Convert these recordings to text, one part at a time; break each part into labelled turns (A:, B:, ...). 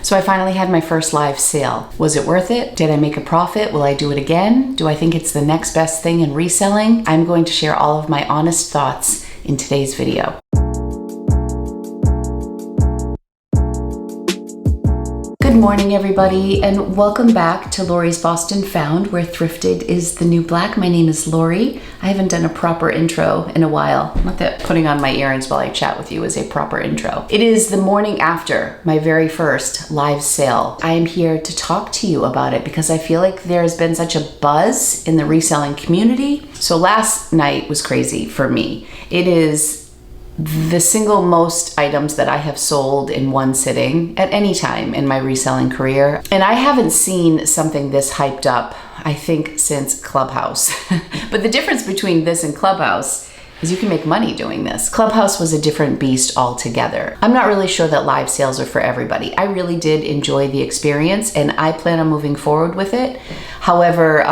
A: So I finally had my first live sale. Was it worth it? Did I make a profit? Will I do it again? Do I think it's the next best thing in reselling? I'm going to share all of my honest thoughts in today's video. Good morning, everybody, and welcome back to Lori's Boston Found, where thrifted is the new black. My name is Lori. I haven't done a proper intro in a while. Not that putting on my earrings while I chat with you is a proper intro. It is the morning after my very first live sale. I am here to talk to you about it because I feel like there's been such a buzz in the reselling community. So last night was crazy for me. It is the single most items that I have sold in one sitting at any time in my reselling career. And I haven't seen something this hyped up, I think, since Clubhouse. But the difference between this and Clubhouse is you can make money doing this. Clubhouse was a different beast altogether. I'm not really sure that live sales are for everybody. I really did enjoy the experience and I plan on moving forward with it. However,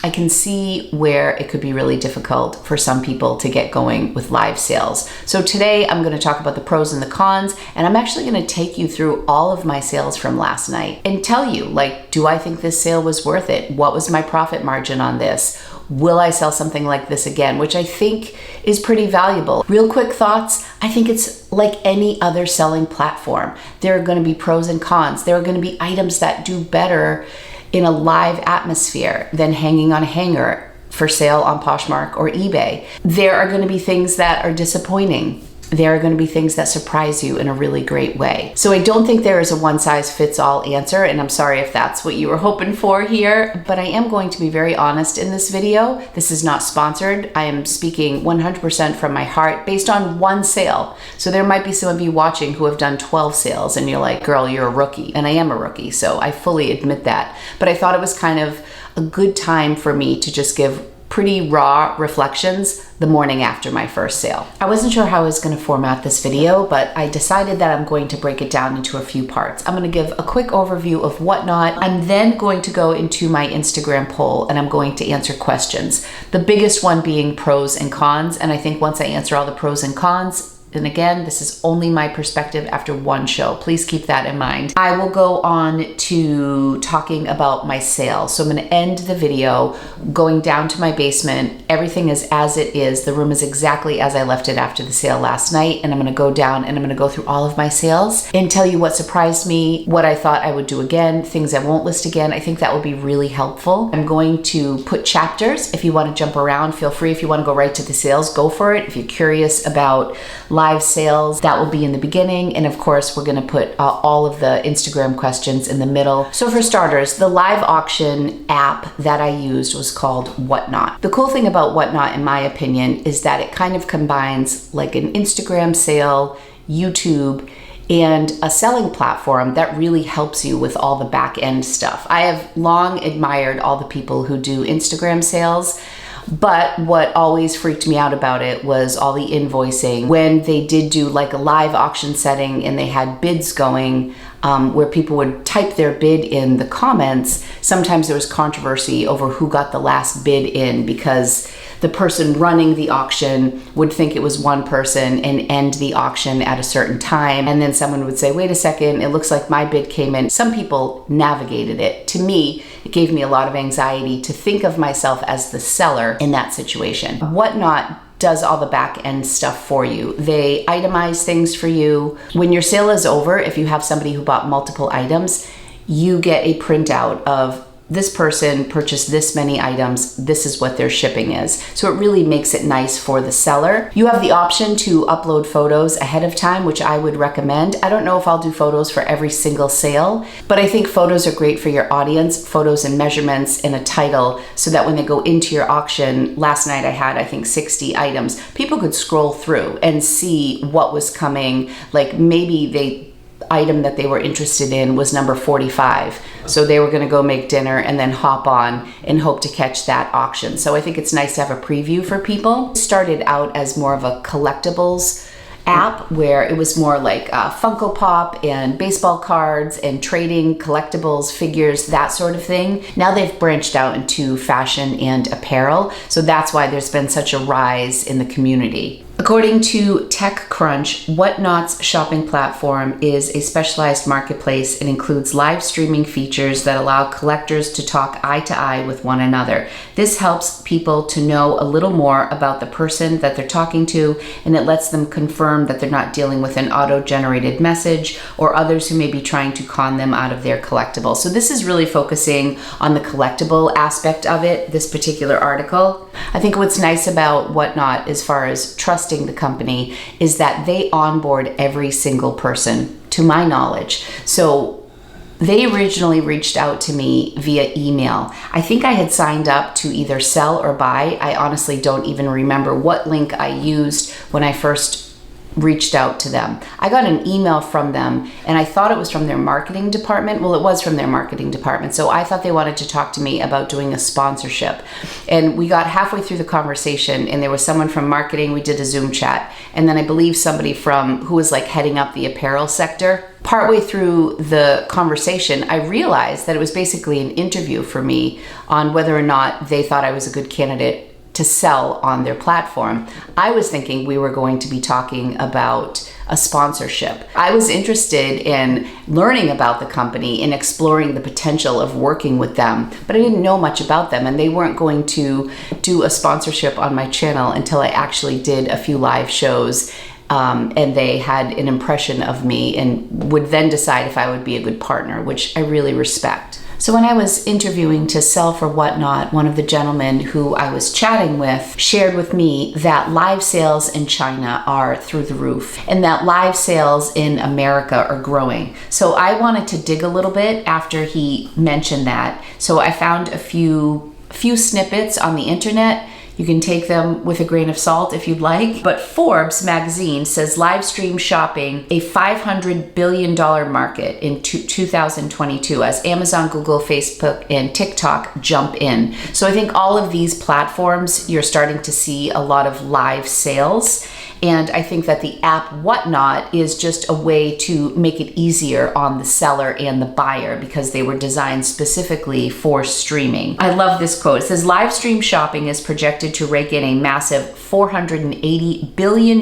A: I can see where it could be really difficult for some people to get going with live sales. So today I'm going to talk about the pros and the cons, and I'm actually going to take you through all of my sales from last night and tell you, like, do I think this sale was worth it? What was my profit margin on this? Will I sell something like this again? Which I think is pretty valuable. Real quick thoughts. I think it's like any other selling platform. There are going to be pros and cons. There are going to be items that do better in a live atmosphere than hanging on a hanger for sale on Poshmark or eBay. There are going to be things that are disappointing. There are going to be things that surprise you in a really great way. So I don't think there is a one-size-fits-all answer, and I'm sorry if that's what you were hoping for here, but I am going to be very honest in this video. This is not sponsored. I am speaking 100% from my heart based on one sale. So there might be some of you watching who have done 12 sales and you're like, girl, you're a rookie. And I am a rookie, so I fully admit that. But I thought it was kind of a good time for me to just give pretty raw reflections the morning after my first sale. I wasn't sure how I was going to format this video, but I decided that I'm going to break it down into a few parts. I'm going to give a quick overview of whatnot. I'm then going to go into my Instagram poll and I'm going to answer questions. The biggest one being pros and cons. And I think once I answer all the pros and cons, and again, this is only my perspective after one show. Please keep that in mind. I will go on to talking about my sale. So I'm going to end the video going down to my basement. Everything is as it is. The room is exactly as I left it after the sale last night. And I'm going to go down and I'm going to go through all of my sales and tell you what surprised me, what I thought I would do again, things I won't list again. I think that will be really helpful. I'm going to put chapters. If you want to jump around, feel free. If you want to go right to the sales, go for it. If you're curious about live sales, that will be in the beginning, and of course we're going to put all of the Instagram questions in the middle. So for starters, the live auction app that I used was called Whatnot. The cool thing about Whatnot, in my opinion, is that it kind of combines like an Instagram sale, YouTube, and a selling platform that really helps you with all the back end stuff. I have long admired all the people who do Instagram sales, but what always freaked me out about it was all the invoicing. When they did do like a live auction setting and they had bids going, where people would type their bid in the comments, sometimes there was controversy over who got the last bid in because the person running the auction would think it was one person and end the auction at a certain time. And then someone would say, wait a second, it looks like my bid came in. Some people navigated it. To me, it gave me a lot of anxiety to think of myself as the seller in that situation. Whatnot does all the back end stuff for you. They itemize things for you. When your sale is over, if you have somebody who bought multiple items, you get a printout of this person purchased this many items, this is what their shipping is. So it really makes it nice for the seller. You have the option to upload photos ahead of time, which I would recommend. I don't know if I'll do photos for every single sale, but I think photos are great for your audience, photos and measurements and a title, so that when they go into your auction, last night I had, I think, 60 items, people could scroll through and see what was coming. Like maybe the item that they were interested in was number 45. So they were going to go make dinner and then hop on and hope to catch that auction. So I think it's nice to have a preview for people. It started out as more of a collectibles app where it was more like Funko Pop and baseball cards and trading collectibles, figures, that sort of thing. Now they've branched out into fashion and apparel. So that's why there's been such a rise in the community. According to TechCrunch, Whatnot's shopping platform is a specialized marketplace and includes live streaming features that allow collectors to talk eye to eye with one another. This helps people to know a little more about the person that they're talking to, and it lets them confirm that they're not dealing with an auto-generated message or others who may be trying to con them out of their collectible. So this is really focusing on the collectible aspect of it, this particular article. I think what's nice about Whatnot as far as trusting the company is that they onboard every single person, to my knowledge. So they originally reached out to me via email. I think I had signed up to either sell or buy. I honestly don't even remember what link I used when I first reached out to them. I got an email from them and I thought it was from their marketing department. Well, it was from their marketing department. So I thought they wanted to talk to me about doing a sponsorship. And we got halfway through the conversation and there was someone from marketing. We did a Zoom chat. And then I believe somebody who was like heading up the apparel sector. Partway through the conversation, I realized that it was basically an interview for me on whether or not they thought I was a good candidate to sell on their platform. I was thinking we were going to be talking about a sponsorship. I was interested in learning about the company and exploring the potential of working with them, but I didn't know much about them, and they weren't going to do a sponsorship on my channel until I actually did a few live shows. And they had an impression of me and would then decide if I would be a good partner, which I really respect. So when I was interviewing to sell for Whatnot, one of the gentlemen who I was chatting with shared with me that live sales in China are through the roof and that live sales in America are growing. So I wanted to dig a little bit after he mentioned that. So I found a few snippets on the internet. You can take them with a grain of salt if you'd like. But Forbes magazine says live stream shopping a $500 billion market in 2022 as Amazon, Google, Facebook, and TikTok jump in. So I think all of these platforms, you're starting to see a lot of live sales. And I think that the app Whatnot is just a way to make it easier on the seller and the buyer because they were designed specifically for streaming. I love this quote. It says, live stream shopping is projected to rake in a massive $480 billion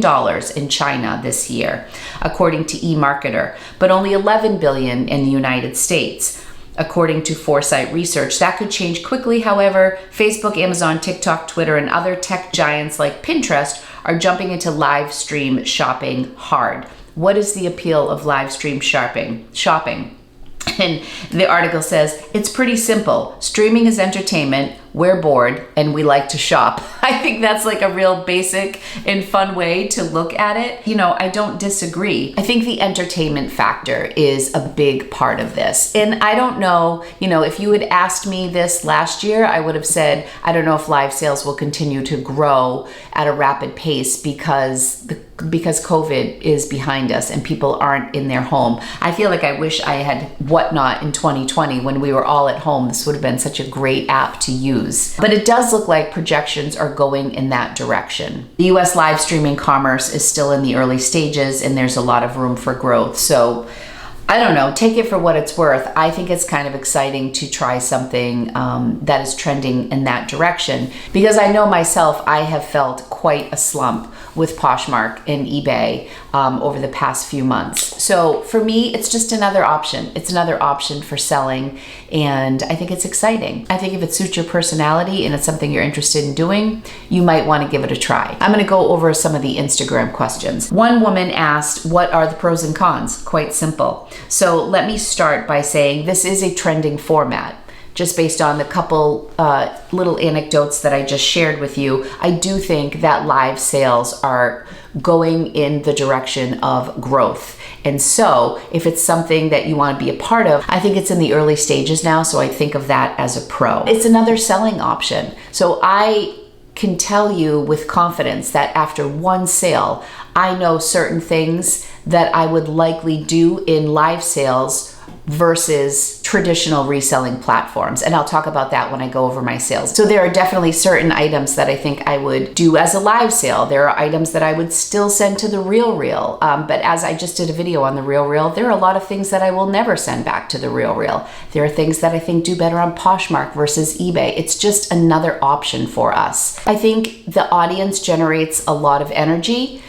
A: in China this year, according to eMarketer, but only $11 billion in the United States. According to Foresight Research. That could change quickly, however. Facebook, Amazon, TikTok, Twitter, and other tech giants like Pinterest are jumping into live stream shopping hard. What is the appeal of live stream shopping? And the article says, it's pretty simple. Streaming is entertainment, we're bored, and we like to shop. I think that's like a real basic and fun way to look at it. You know, I don't disagree. I think the entertainment factor is a big part of this. And I don't know, if you had asked me this last year, I would have said, I don't know if live sales will continue to grow at a rapid pace because COVID is behind us and people aren't in their home. I feel like I wish I had Whatnot in 2020 when we were all at home. This would have been such a great app to use. But it does look like projections are going in that direction. The US live streaming commerce is still in the early stages and there's a lot of room for growth. So I don't know, take it for what it's worth. I think it's kind of exciting to try something that is trending in that direction because I know myself, I have felt quite a slump with Poshmark and eBay over the past few months. So for me, it's just another option. It's another option for selling, and I think it's exciting. I think if it suits your personality and it's something you're interested in doing, you might want to give it a try. I'm going to go over some of the Instagram questions. One woman asked, what are the pros and cons? Quite simple. So let me start by saying this is a trending format. Just based on the couple little anecdotes that I just shared with you, I do think that live sales are going in the direction of growth. And so if it's something that you want to be a part of, I think it's in the early stages now, so I think of that as a pro. It's another selling option. So I can tell you with confidence that after one sale, I know certain things that I would likely do in live sales versus traditional reselling platforms. And I'll talk about that when I go over my sales. So there are definitely certain items that I think I would do as a live sale. There are items that I would still send to the RealReal. But as I just did a video on the RealReal, there are a lot of things that I will never send back to the RealReal. There are things that I think do better on Poshmark versus eBay. It's just another option for us. I think the audience generates a lot of energy.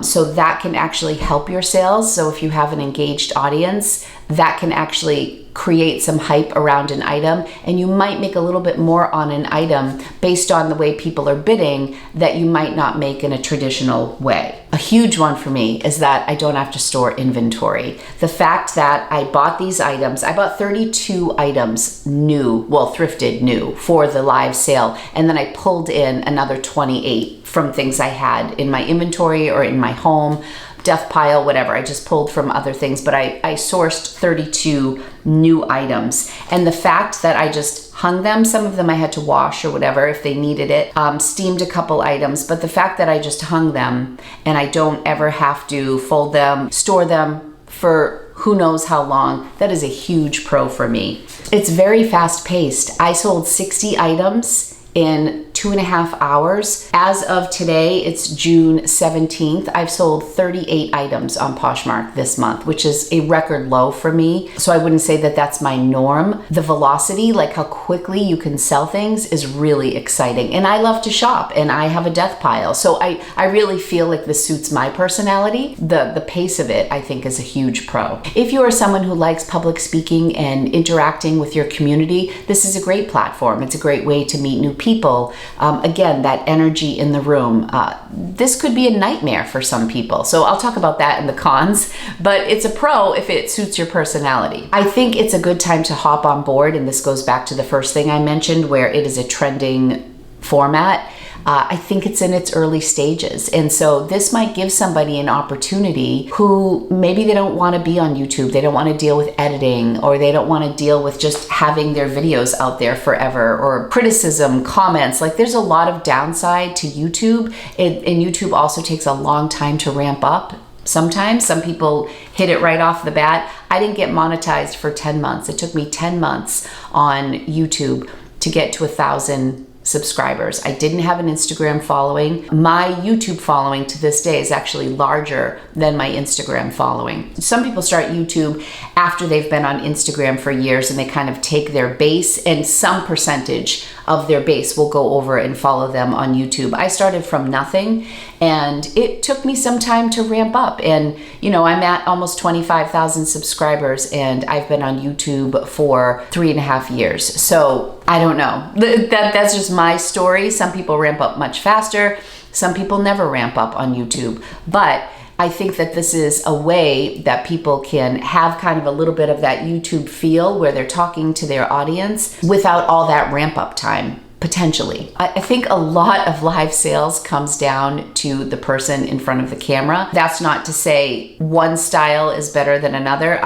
A: So that can actually help your sales. So if you have an engaged audience, that can actually create some hype around an item, and you might make a little bit more on an item based on the way people are bidding that you might not make in a traditional way. A huge one for me is that I don't have to store inventory. The fact that I bought these items, I bought 32 items new, well, thrifted new for the live sale, and then I pulled in another 28 from things I had in my inventory or in my home, death pile, whatever. I just pulled from other things, but I sourced 32 new items. And the fact that I just hung them, some of them I had to wash or whatever if they needed it, steamed a couple items, but the fact that I just hung them and I don't ever have to fold them, store them for who knows how long, that is a huge pro for me. It's very fast paced. I sold 60 items in 2.5 hours. As of today, it's June 17th. I've sold 38 items on Poshmark this month, which is a record low for me. So I wouldn't say that that's my norm. The velocity, like how quickly you can sell things, is really exciting. And I love to shop and I have a death pile. So I really feel like this suits my personality. The pace of it, I think, is a huge pro. If you are someone who likes public speaking and interacting with your community, this is a great platform. It's a great way to meet new people. Again, that energy in the room. This could be a nightmare for some people. So I'll talk about that in the cons, but it's a pro if it suits your personality. I think it's a good time to hop on board, and this goes back to the first thing I mentioned, where it is a trending format. I think it's in its early stages. And so this might give somebody an opportunity who maybe they don't want to be on YouTube. They don't want to deal with editing, or they don't want to deal with just having their videos out there forever, or criticism, comments. Like, there's a lot of downside to YouTube. And YouTube also takes a long time to ramp up. Sometimes some people hit it right off the bat. I didn't get monetized for 10 months. It took me 10 months on YouTube to get to 1,000 subscribers. I didn't have an Instagram following. My YouTube following to this day is actually larger than my Instagram following. Some people start YouTube after they've been on Instagram for years, and they kind of take their base, and some percentage of their base will go over and follow them on YouTube. I started from nothing, and it took me some time to ramp up. And I'm at almost 25,000 subscribers, and I've been on YouTube for 3.5 years. So I don't know. That's just my story. Some people ramp up much faster. Some people never ramp up on YouTube. But I think that this is a way that people can have kind of a little bit of that YouTube feel where they're talking to their audience without all that ramp up time, potentially. I think a lot of live sales comes down to the person in front of the camera. That's not to say one style is better than another.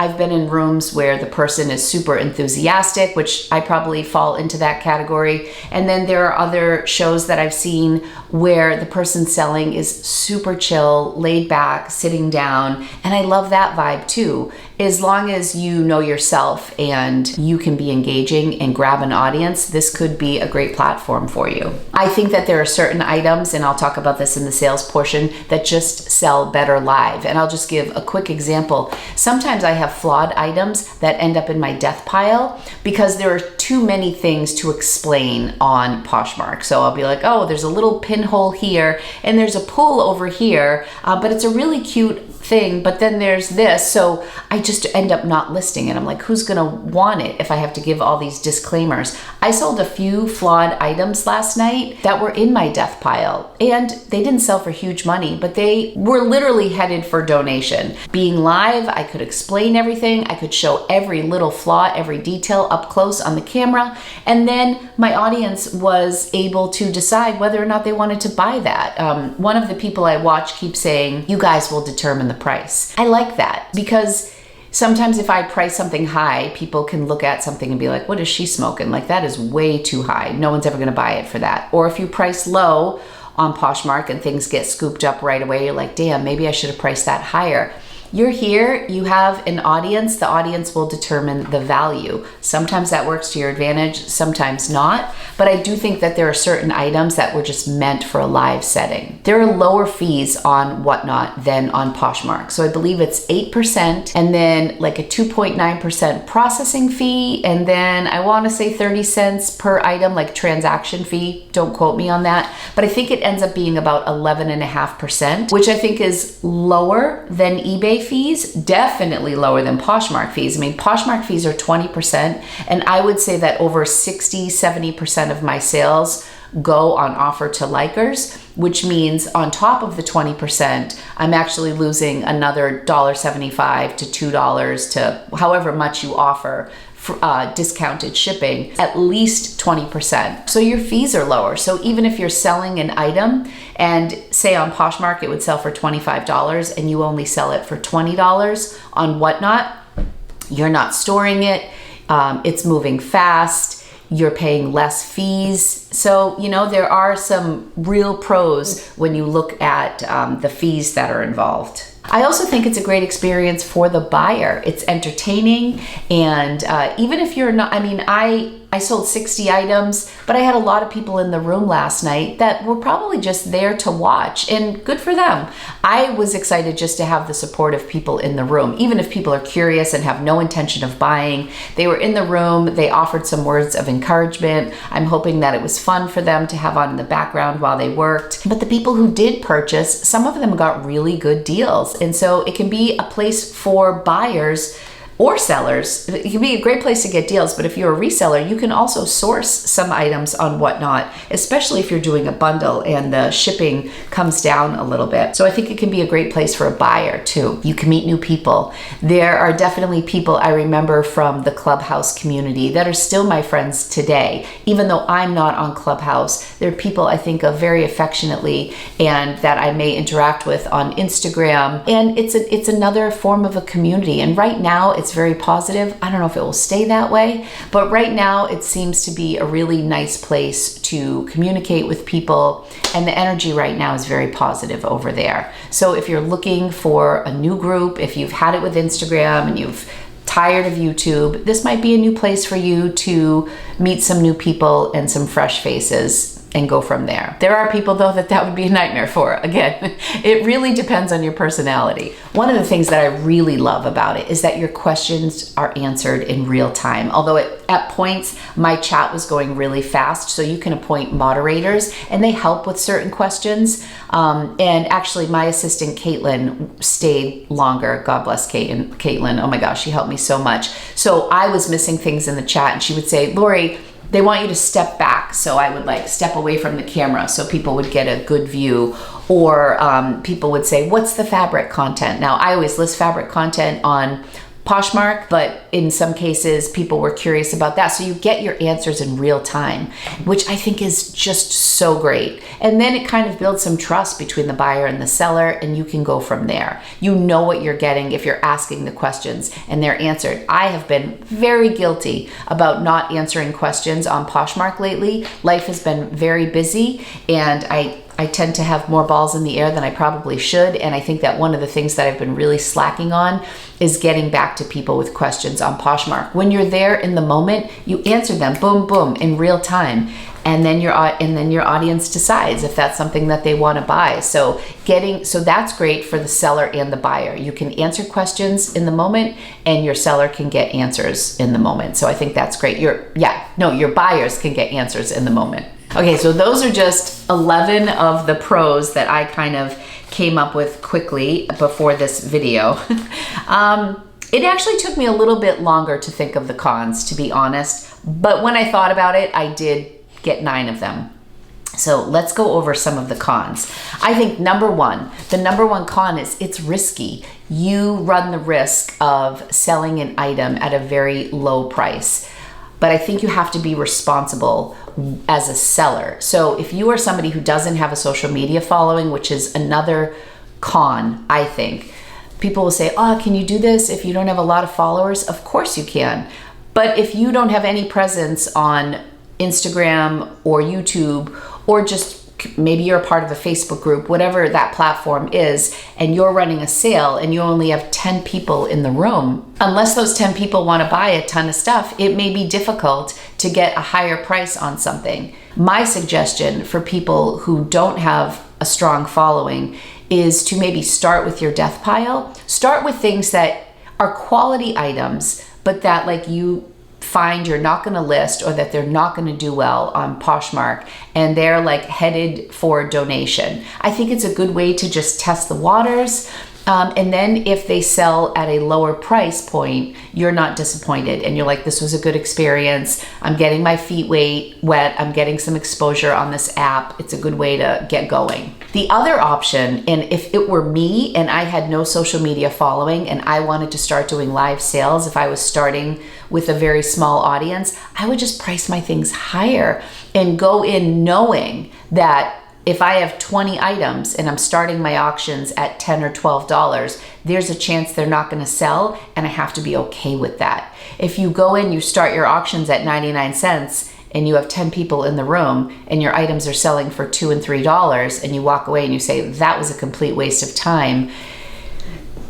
A: I've been in rooms where the person is super enthusiastic, which I probably fall into that category. And then there are other shows that I've seen where the person selling is super chill, laid back, sitting down. And I love that vibe too. As long as you know yourself and you can be engaging and grab an audience, this could be a great platform for you. I think that there are certain items, and I'll talk about this in the sales portion, that just sell better live. And I'll just give a quick example. Sometimes I have flawed items that end up in my death pile because there are too many things to explain on Poshmark. So I'll be like, oh, there's a little pinhole here and there's a pull over here, but it's a really cute thing, but then there's this. So I just end up not listing it. I'm like, who's gonna want it if I have to give all these disclaimers? I sold a few flawed items last night that were in my death pile, and they didn't sell for huge money, but they were literally headed for donation. Being live, I could explain everything. I could show every little flaw, every detail up close on the camera, and then my audience was able to decide whether or not they wanted to buy that. One of the people I watch keeps saying, you guys will determine the price. I like that because sometimes if I price something high, people can look at something and be like, what is she smoking? Like, that is way too high. No one's ever going to buy it for that. Or if you price low on Poshmark and things get scooped up right away, you're like, damn, maybe I should have priced that higher. you're here, you have an audience, the audience will determine the value. Sometimes that works to your advantage, sometimes not. But I do think that there are certain items that were just meant for a live setting. There are lower fees on Whatnot than on Poshmark. So I believe it's 8% and then like a 2.9% processing fee. And then I want to say 30 cents per item, like transaction fee. Don't quote me on that. But I think it ends up being about 11.5%, which I think is lower than eBay fees, definitely lower than Poshmark fees. I mean, Poshmark fees are 20%. And I would say that over 60, 70% of my sales go on offer to likers, which means on top of the 20%, I'm actually losing another $1.75 to $2 to however much you offer for discounted shipping, at least 20%. So your fees are lower. So even if you're selling an item and say on Poshmark it would sell for $25 and you only sell it for $20 on Whatnot, you're not storing it, it's moving fast, you're paying less fees. So, you know, there are some real pros when you look at the fees that are involved. I also think it's a great experience for the buyer. It's entertaining, and even if you're not, I mean, I sold 60 items, but I had a lot of people in the room last night that were probably just there to watch, and good for them. I was excited just to have the support of people in the room, even if people are curious and have no intention of buying. They were in the room, they offered some words of encouragement. I'm hoping that it was fun for them to have on in the background while they worked. But the people who did purchase, some of them got really good deals. And so it can be a place for buyers or sellers. It can be a great place to get deals, but if you're a reseller, you can also source some items on Whatnot, especially if you're doing a bundle and the shipping comes down a little bit. So I think it can be a great place for a buyer too. You can meet new people. There are definitely people I remember from the Clubhouse community that are still my friends today. Even though I'm not on Clubhouse, there are people I think of very affectionately and that I may interact with on Instagram. And it's another form of a community. And right now it's very positive. I don't know if it will stay that way, but right now it seems to be a really nice place to communicate with people, and the energy right now is very positive over there. So if you're looking for a new group, if you've had it with Instagram and you've tired of YouTube, this might be a new place for you to meet some new people and some fresh faces and go from there. There are people though that would be a nightmare for. Again, it really depends on your personality. One of the things that I really love about it is that your questions are answered in real time. Although at points my chat was going really fast, so you can appoint moderators and they help with certain questions. And actually my assistant Caitlin stayed longer. God bless Caitlin. Oh my gosh, she helped me so much. So I was missing things in the chat and she would say, Lori, they want you to step back. So I would like step away from the camera so people would get a good view. Or people would say, what's the fabric content? Now I always list fabric content on Poshmark, but in some cases people were curious about that. So you get your answers in real time, which I think is just so great. And then it kind of builds some trust between the buyer and the seller, and you can go from there. You know what you're getting if you're asking the questions and they're answered. I have been very guilty about not answering questions on Poshmark lately. Life has been very busy and I tend to have more balls in the air than I probably should. And I think that one of the things that I've been really slacking on is getting back to people with questions on Poshmark. When you're there in the moment, you answer them, boom, boom, in real time. And then your audience decides if that's something that they want to buy. So that's great for the seller and the buyer. You can answer questions in the moment and your seller can get answers in the moment. So I think that's great. Your buyers can get answers in the moment. Okay, so those are just 11 of the pros that I kind of came up with quickly before this video. It actually took me a little bit longer to think of the cons, to be honest, but when I thought about it, I did get 9 of them. So let's go over some of the cons. I think the number one con is it's risky. You run the risk of selling an item at a very low price. But I think you have to be responsible as a seller. So if you are somebody who doesn't have a social media following, which is another con, I think, people will say, oh, can you do this if you don't have a lot of followers? Of course you can. But if you don't have any presence on Instagram or YouTube or just maybe you're a part of a Facebook group, whatever that platform is, and you're running a sale and you only have 10 people in the room, unless those 10 people want to buy a ton of stuff, it may be difficult to get a higher price on something. My suggestion for people who don't have a strong following is to maybe start with your death pile. Start with things that are quality items, but that like you find you're not going to list, or that they're not going to do well on Poshmark, and they're like headed for donation. I think it's a good way to just test the waters. And then if they sell at a lower price point, you're not disappointed and you're like, this was a good experience. I'm getting my feet wet. I'm getting some exposure on this app. It's a good way to get going. The other option, and if it were me and I had no social media following and I wanted to start doing live sales, if I was starting with a very small audience, I would just price my things higher and go in knowing that if I have 20 items and I'm starting my auctions at $10 or $12, there's a chance they're not going to sell, and I have to be okay with that. If you go in, you start your auctions at 99 cents and you have 10 people in the room and your items are selling for $2 and $3, and you walk away and you say, that was a complete waste of time.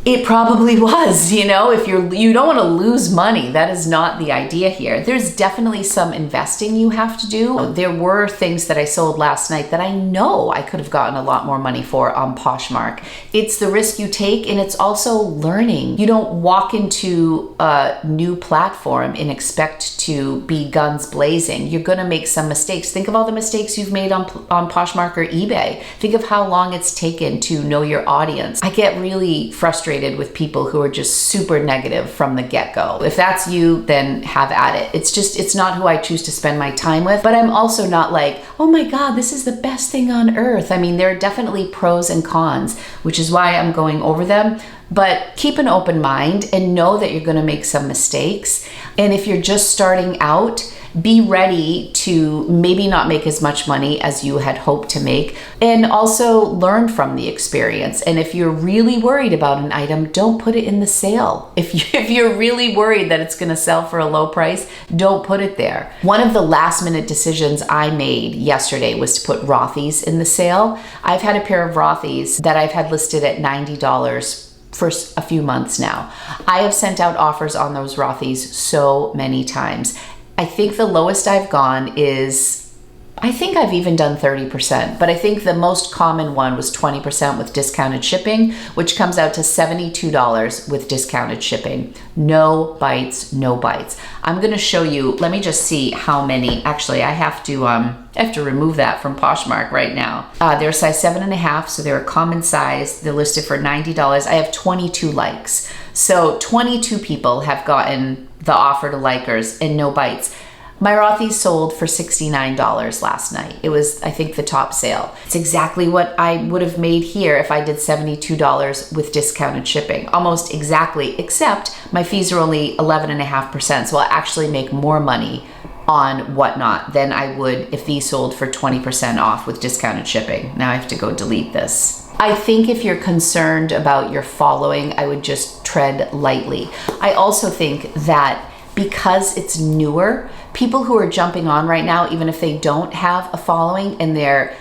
A: It probably was, you know, if you don't want to lose money. That is not the idea here. There's definitely some investing you have to do. There were things that I sold last night that I know I could have gotten a lot more money for on Poshmark. It's the risk you take, and it's also learning. You don't walk into a new platform and expect to be guns blazing. You're going to make some mistakes. Think of all the mistakes you've made on Poshmark or eBay. Think of how long it's taken to know your audience. I get really frustrated with people who are just super negative from the get-go. If that's you, then have at it. It's not who I choose to spend my time with, but I'm also not like, oh my God, this is the best thing on earth. I mean, there are definitely pros and cons, which is why I'm going over them. But keep an open mind and know that you're going to make some mistakes. And if you're just starting out, be ready to maybe not make as much money as you had hoped to make, and also learn from the experience. And if you're really worried about an item, don't put it in the sale. If you're really worried that it's going to sell for a low price, don't put it there. One of the last minute decisions I made yesterday was to put Rothy's in the sale. I've had a pair of Rothy's that I've had listed at $90 for a few months now. I have sent out offers on those Rothy's so many times. I think the lowest I've gone is, I think I've even done 30%, but I think the most common one was 20% with discounted shipping, which comes out to $72 with discounted shipping. No bites, no bites. I'm gonna show you, let me just see how many. Actually, I have to remove that from Poshmark right now. They're a size 7.5, so they're a common size. They're listed for $90. I have 22 likes. So 22 people have gotten the offer to likers and no bites. My Rothy's sold for $69 last night. It was, I think, the top sale. It's exactly what I would have made here if I did $72 with discounted shipping. Almost exactly, except my fees are only 11.5%, so I'll actually make more money on Whatnot than I would if these sold for 20% off with discounted shipping. Now I have to go delete this. I think if you're concerned about your following, I would just tread lightly. I also think that because it's newer, people who are jumping on right now, even if they don't have a following and they're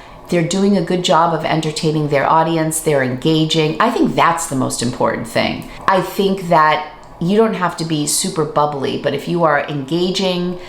A: doing a good job of entertaining their audience, they're engaging, I think that's the most important thing. I think that you don't have to be super bubbly, but if you are engaging,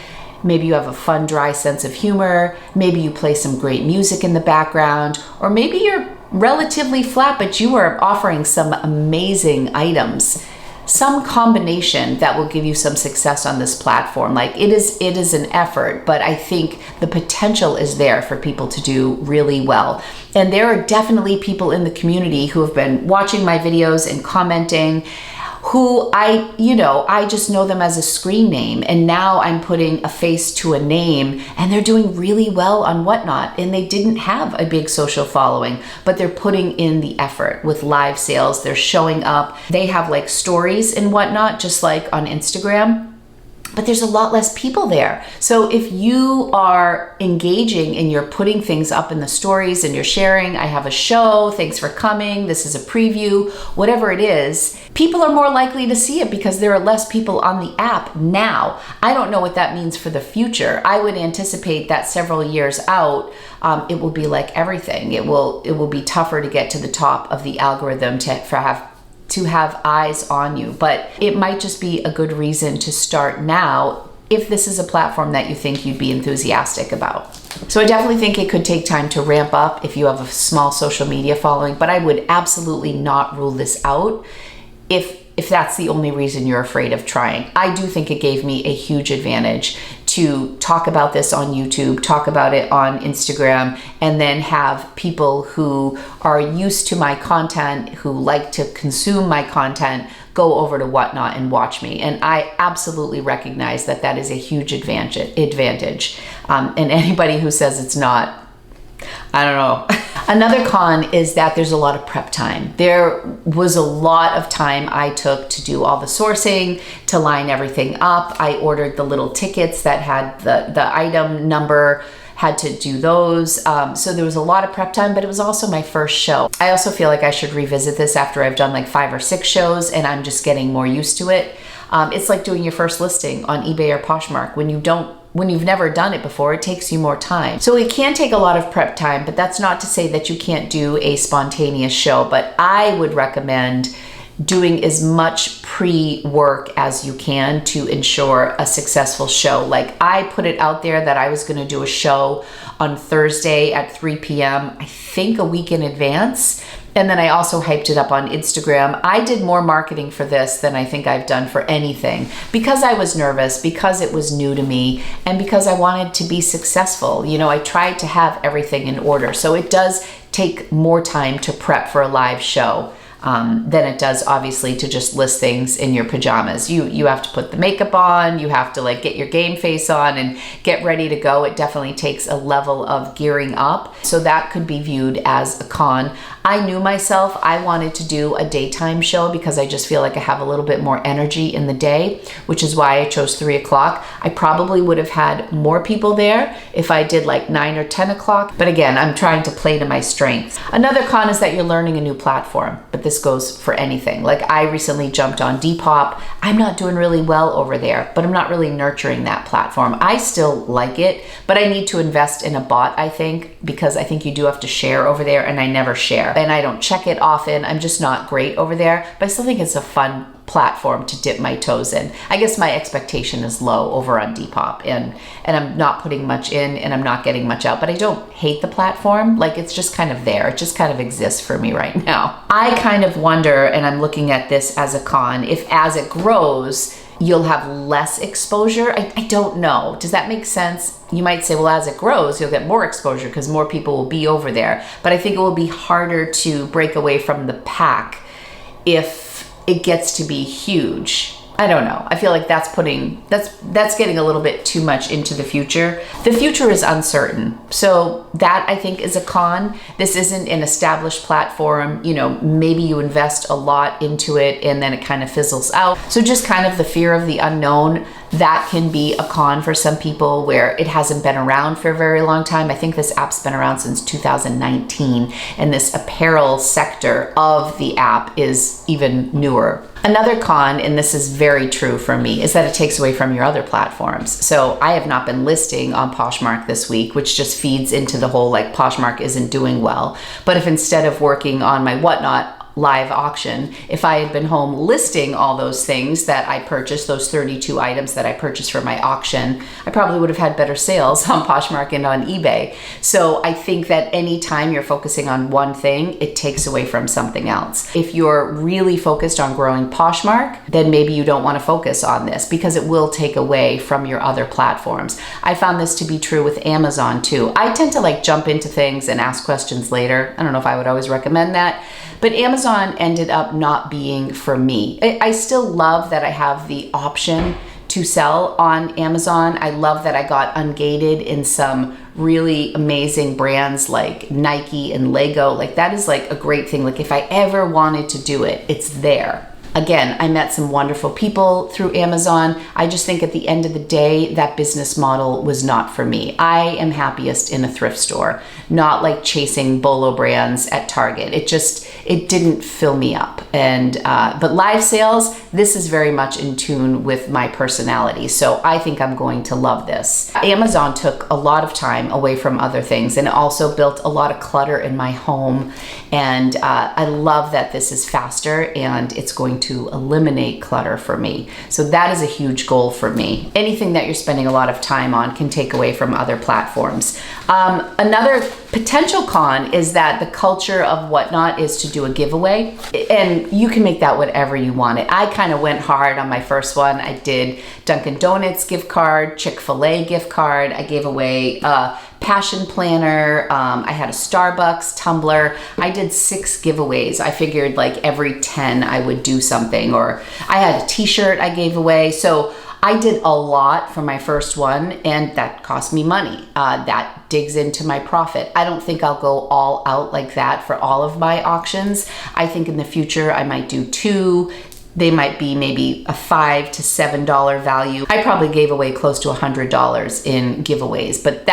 A: maybe you have a fun, dry sense of humor, maybe you play some great music in the background, or maybe you're relatively flat, but you are offering some amazing items. Some combination that will give you some success on this platform. Like it is an effort, but I think the potential is there for people to do really well. And there are definitely people in the community who have been watching my videos and commenting, who I just know them as a screen name, and now I'm putting a face to a name, and they're doing really well on Whatnot, and they didn't have a big social following, but they're putting in the effort with live sales. They're showing up. They have like stories and Whatnot, just like on Instagram. but there's a lot less people there. So if you are engaging and you're putting things up in the stories and you're sharing, I have a show, thanks for coming, this is a preview, whatever it is, people are more likely to see it because there are less people on the app now. I don't know what that means for the future. I would anticipate that several years out, it will be like everything. It will be tougher to get to the top of the algorithm to have eyes on you, but it might just be a good reason to start now if this is a platform that you think you'd be enthusiastic about. So I definitely think it could take time to ramp up if you have a small social media following, but I would absolutely not rule this out if that's the only reason you're afraid of trying. I do think it gave me a huge advantage to talk about this on YouTube, talk about it on Instagram, and then have people who are used to my content, who like to consume my content, go over to Whatnot and watch me. And I absolutely recognize that that is a huge advantage. And anybody who says it's not, I don't know. Another con is that there's a lot of prep time. There was a lot of time I took to do all the sourcing, to line everything up. I ordered the little tickets that had the item number, had to do those. So there was a lot of prep time, but it was also my first show. I also feel like I should revisit this after I've done like 5 or 6 shows and I'm just getting more used to it. It's like doing your first listing on eBay or Poshmark. When you've never done it before, it takes you more time. So it can take a lot of prep time, but that's not to say that you can't do a spontaneous show. But I would recommend doing as much pre-work as you can to ensure a successful show. Like I put it out there that I was gonna do a show on Thursday at 3 p.m., I think a week in advance. And then I also hyped it up on Instagram. I did more marketing for this than I think I've done for anything because I was nervous, because it was new to me, and because I wanted to be successful. You know, I tried to have everything in order. So it does take more time to prep for a live show than it does obviously to just list things in your pajamas. You have to put the makeup on, you have to like get your game face on and get ready to go. It definitely takes a level of gearing up. So that could be viewed as a con. I knew myself, I wanted to do a daytime show because I just feel like I have a little bit more energy in the day, which is why I chose 3 o'clock. I probably would have had more people there if I did like 9 or 10 o'clock. But again, I'm trying to play to my strengths. Another con is that you're learning a new platform, but this goes for anything. Like I recently jumped on Depop. I'm not doing really well over there, but I'm not really nurturing that platform. I still like it, but I need to invest in a bot, I think, because I think you do have to share over there and I never share. And I don't check it often. I'm just not great over there, but I still think it's a fun platform to dip my toes in. I guess my expectation is low over on Depop and I'm not putting much in and I'm not getting much out, but I don't hate the platform. Like it's just kind of there. It just kind of exists for me right now. I kind of wonder, and I'm looking at this as a con, if as it grows, you'll have less exposure. I don't know. Does that make sense? You might say, well, as it grows, you'll get more exposure because more people will be over there. But I think it will be harder to break away from the pack if it gets to be huge. I don't know. I feel like that's getting a little bit too much into the future. The future is uncertain. So that I think is a con. This isn't an established platform. You know, maybe you invest a lot into it and then it kind of fizzles out. So just kind of the fear of the unknown, that can be a con for some people where it hasn't been around for a very long time. I think this app's been around since 2019 and this apparel sector of the app is even newer. Another con, and this is very true for me, is that it takes away from your other platforms. So I have not been listing on Poshmark this week, which just feeds into the whole like Poshmark isn't doing well. But if instead of working on my Whatnot live auction, if I had been home listing all those things that I purchased, those 32 items that I purchased for my auction, I probably would have had better sales on Poshmark and on eBay. So I think that anytime you're focusing on one thing, it takes away from something else. If you're really focused on growing Poshmark, then maybe you don't want to focus on this because it will take away from your other platforms. I found this to be true with Amazon too. I tend to like jump into things and ask questions later. I don't know if I would always recommend that, but Amazon ended up not being for me. I still love that I have the option to sell on Amazon. I love that I got ungated in some really amazing brands like Nike and Lego. Like that is like a great thing. Like if I ever wanted to do it, it's there. Again, I met some wonderful people through Amazon. I just think at the end of the day, that business model was not for me. I am happiest in a thrift store, not like chasing bolo brands at Target. It didn't fill me up. But live sales, this is very much in tune with my personality. So I think I'm going to love this. Amazon took a lot of time away from other things, and it also built a lot of clutter in my home. And I love that this is faster and it's going to eliminate clutter for me. So that is a huge goal for me. Anything that you're spending a lot of time on can take away from other platforms. Another potential con is that the culture of Whatnot is to do a giveaway, and you can make that whatever you want it. I kind of went hard on my first one. I did Dunkin' Donuts gift card, Chick-fil-A gift card. I gave away a passion planner. I had a Starbucks tumbler. I did 6 giveaways. I figured like every 10 I would do something, or I had a t-shirt I gave away. So I did a lot for my first one, and that cost me money. That digs into my profit. I don't think I'll go all out like that for all of my auctions. I think in the future I might do 2. They might be maybe a $5 to $7 value. I probably gave away close to $100 in giveaways, but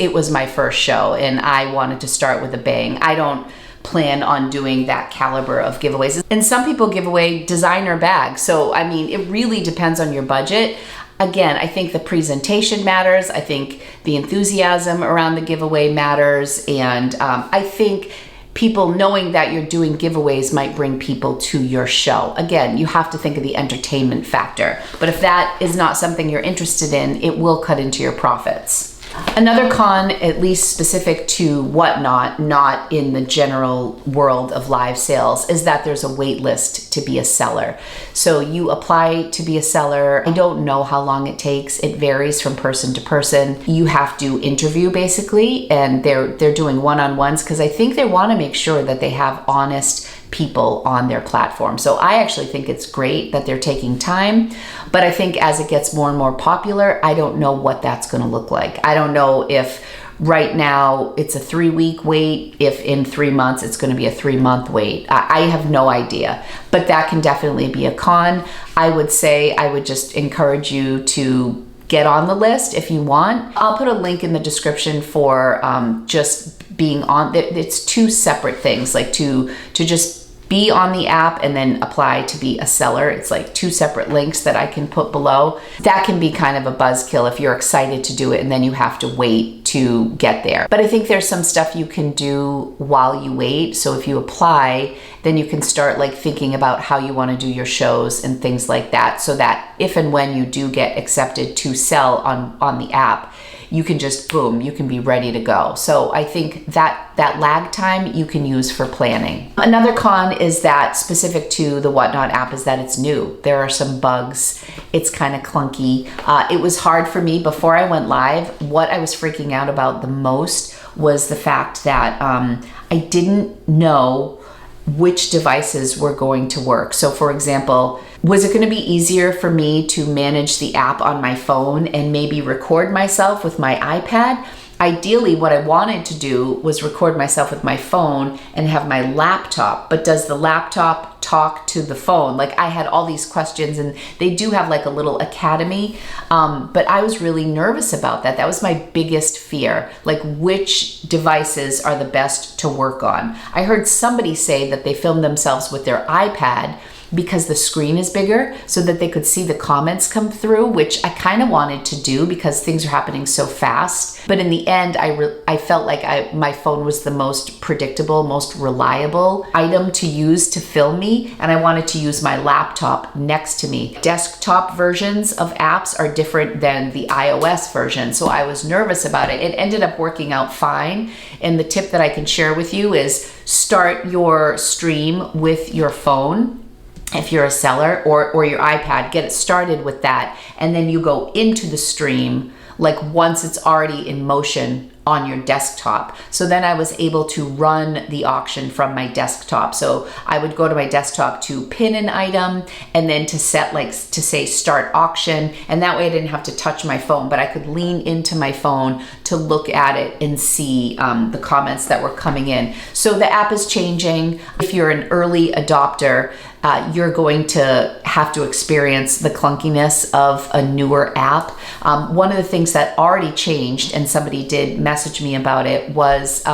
A: it was my first show, and I wanted to start with a bang. I don't plan on doing that caliber of giveaways. And some people give away designer bags. So, I mean, it really depends on your budget. Again, I think the presentation matters. I think the enthusiasm around the giveaway matters. And I think people knowing that you're doing giveaways might bring people to your show. Again, you have to think of the entertainment factor. But if that is not something you're interested in, it will cut into your profits. Another con, at least specific to Whatnot, not in the general world of live sales, is that there's a wait list to be a seller. So you apply to be a seller. I don't know how long it takes. It varies from person to person. You have to interview basically, and they're doing one-on-ones because I think they want to make sure that they have honest people on their platform. So I actually think it's great that they're taking time, but I think as it gets more and more popular, I don't know what that's going to look like. I don't know if right now it's a 3-week wait, if in 3 months it's going to be a 3-month wait. I have no idea, but that can definitely be a con. I would say I would just encourage you to get on the list if you want. I'll put a link in the description for just being on. It's 2 separate things, like to just be on the app and then apply to be a seller. It's like 2 separate links that I can put below. That can be kind of a buzzkill if you're excited to do it and then you have to wait to get there. But I think there's some stuff you can do while you wait. So if you apply, then you can start like thinking about how you want to do your shows and things like that, so that if and when you do get accepted to sell on the app, you can just boom, you can be ready to go. So I think that lag time you can use for planning. Another con is that specific to the Whatnot app is that it's new. There are some bugs. It's kind of clunky. It was hard for me before I went live. What I was freaking out about the most was the fact that I didn't know which devices were going to work. So for example, was it going to be easier for me to manage the app on my phone and maybe record myself with my iPad? Ideally, what I wanted to do was record myself with my phone and have my laptop, but does the laptop talk to the phone? Like, I had all these questions, and they do have like a little academy, but I was really nervous about that. That was my biggest fear, like which devices are the best to work on. I heard somebody say that they filmed themselves with their iPad because the screen is bigger so that they could see the comments come through, which I kind of wanted to do because things are happening so fast. But in the end, I felt like my phone was the most predictable, most reliable item to use to film me, and I wanted to use my laptop next to me. Desktop versions of apps are different than the iOS version, so I was nervous about it. It ended up working out fine, and the tip that I can share with you is start your stream with your phone. If you're a seller, or your iPad, get it started with that, and then you go into the stream like once it's already in motion on your desktop. So then I was able to run the auction from my desktop. So I would go to my desktop to pin an item and then to set, like, to say start auction. And that way I didn't have to touch my phone, but I could lean into my phone to look at it and see the comments that were coming in. So the app is changing. If you're an early adopter, you're going to have to experience the clunkiness of a newer app. One of the things that already changed, and somebody did message me about it, was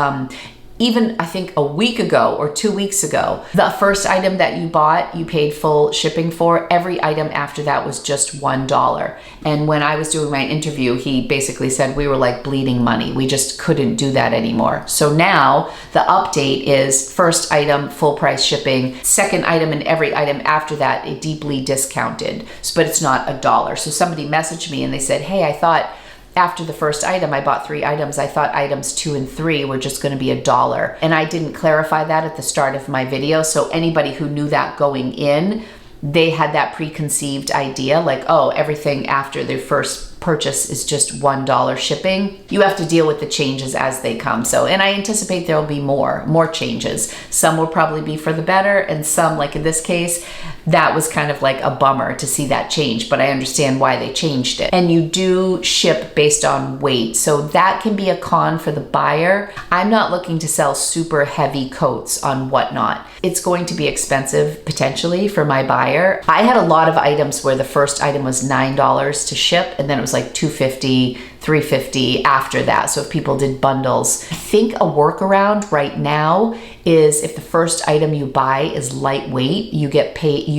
A: even I think a week ago or 2 weeks ago, the first item that you bought, you paid full shipping for. Every item after that was just $1. And when I was doing my interview, he basically said we were like bleeding money. We just couldn't do that anymore. So now the update is first item, full price shipping, second item and every item after that, it deeply discounted, but it's not $1. So somebody messaged me and they said, hey, I thought after the first item, I bought 3 items. I thought items 2 and 3 were just going to be $1. And I didn't clarify that at the start of my video. So anybody who knew that going in, they had that preconceived idea, like, oh, everything after their first purchase is just $1 shipping. You have to deal with the changes as they come. So, and I anticipate there will be more changes. Some will probably be for the better, and some, like in this case, that was kind of like a bummer to see that change, but I understand why they changed it. And you do ship based on weight, so that can be a con for the buyer. I'm not looking to sell super heavy coats on Whatnot. It's going to be expensive potentially for my buyer. I had a lot of items where the first item was $9 to ship, and then it was like $250, $350 after that. So if people did bundles, I think a workaround right now is if the first item you buy is lightweight, you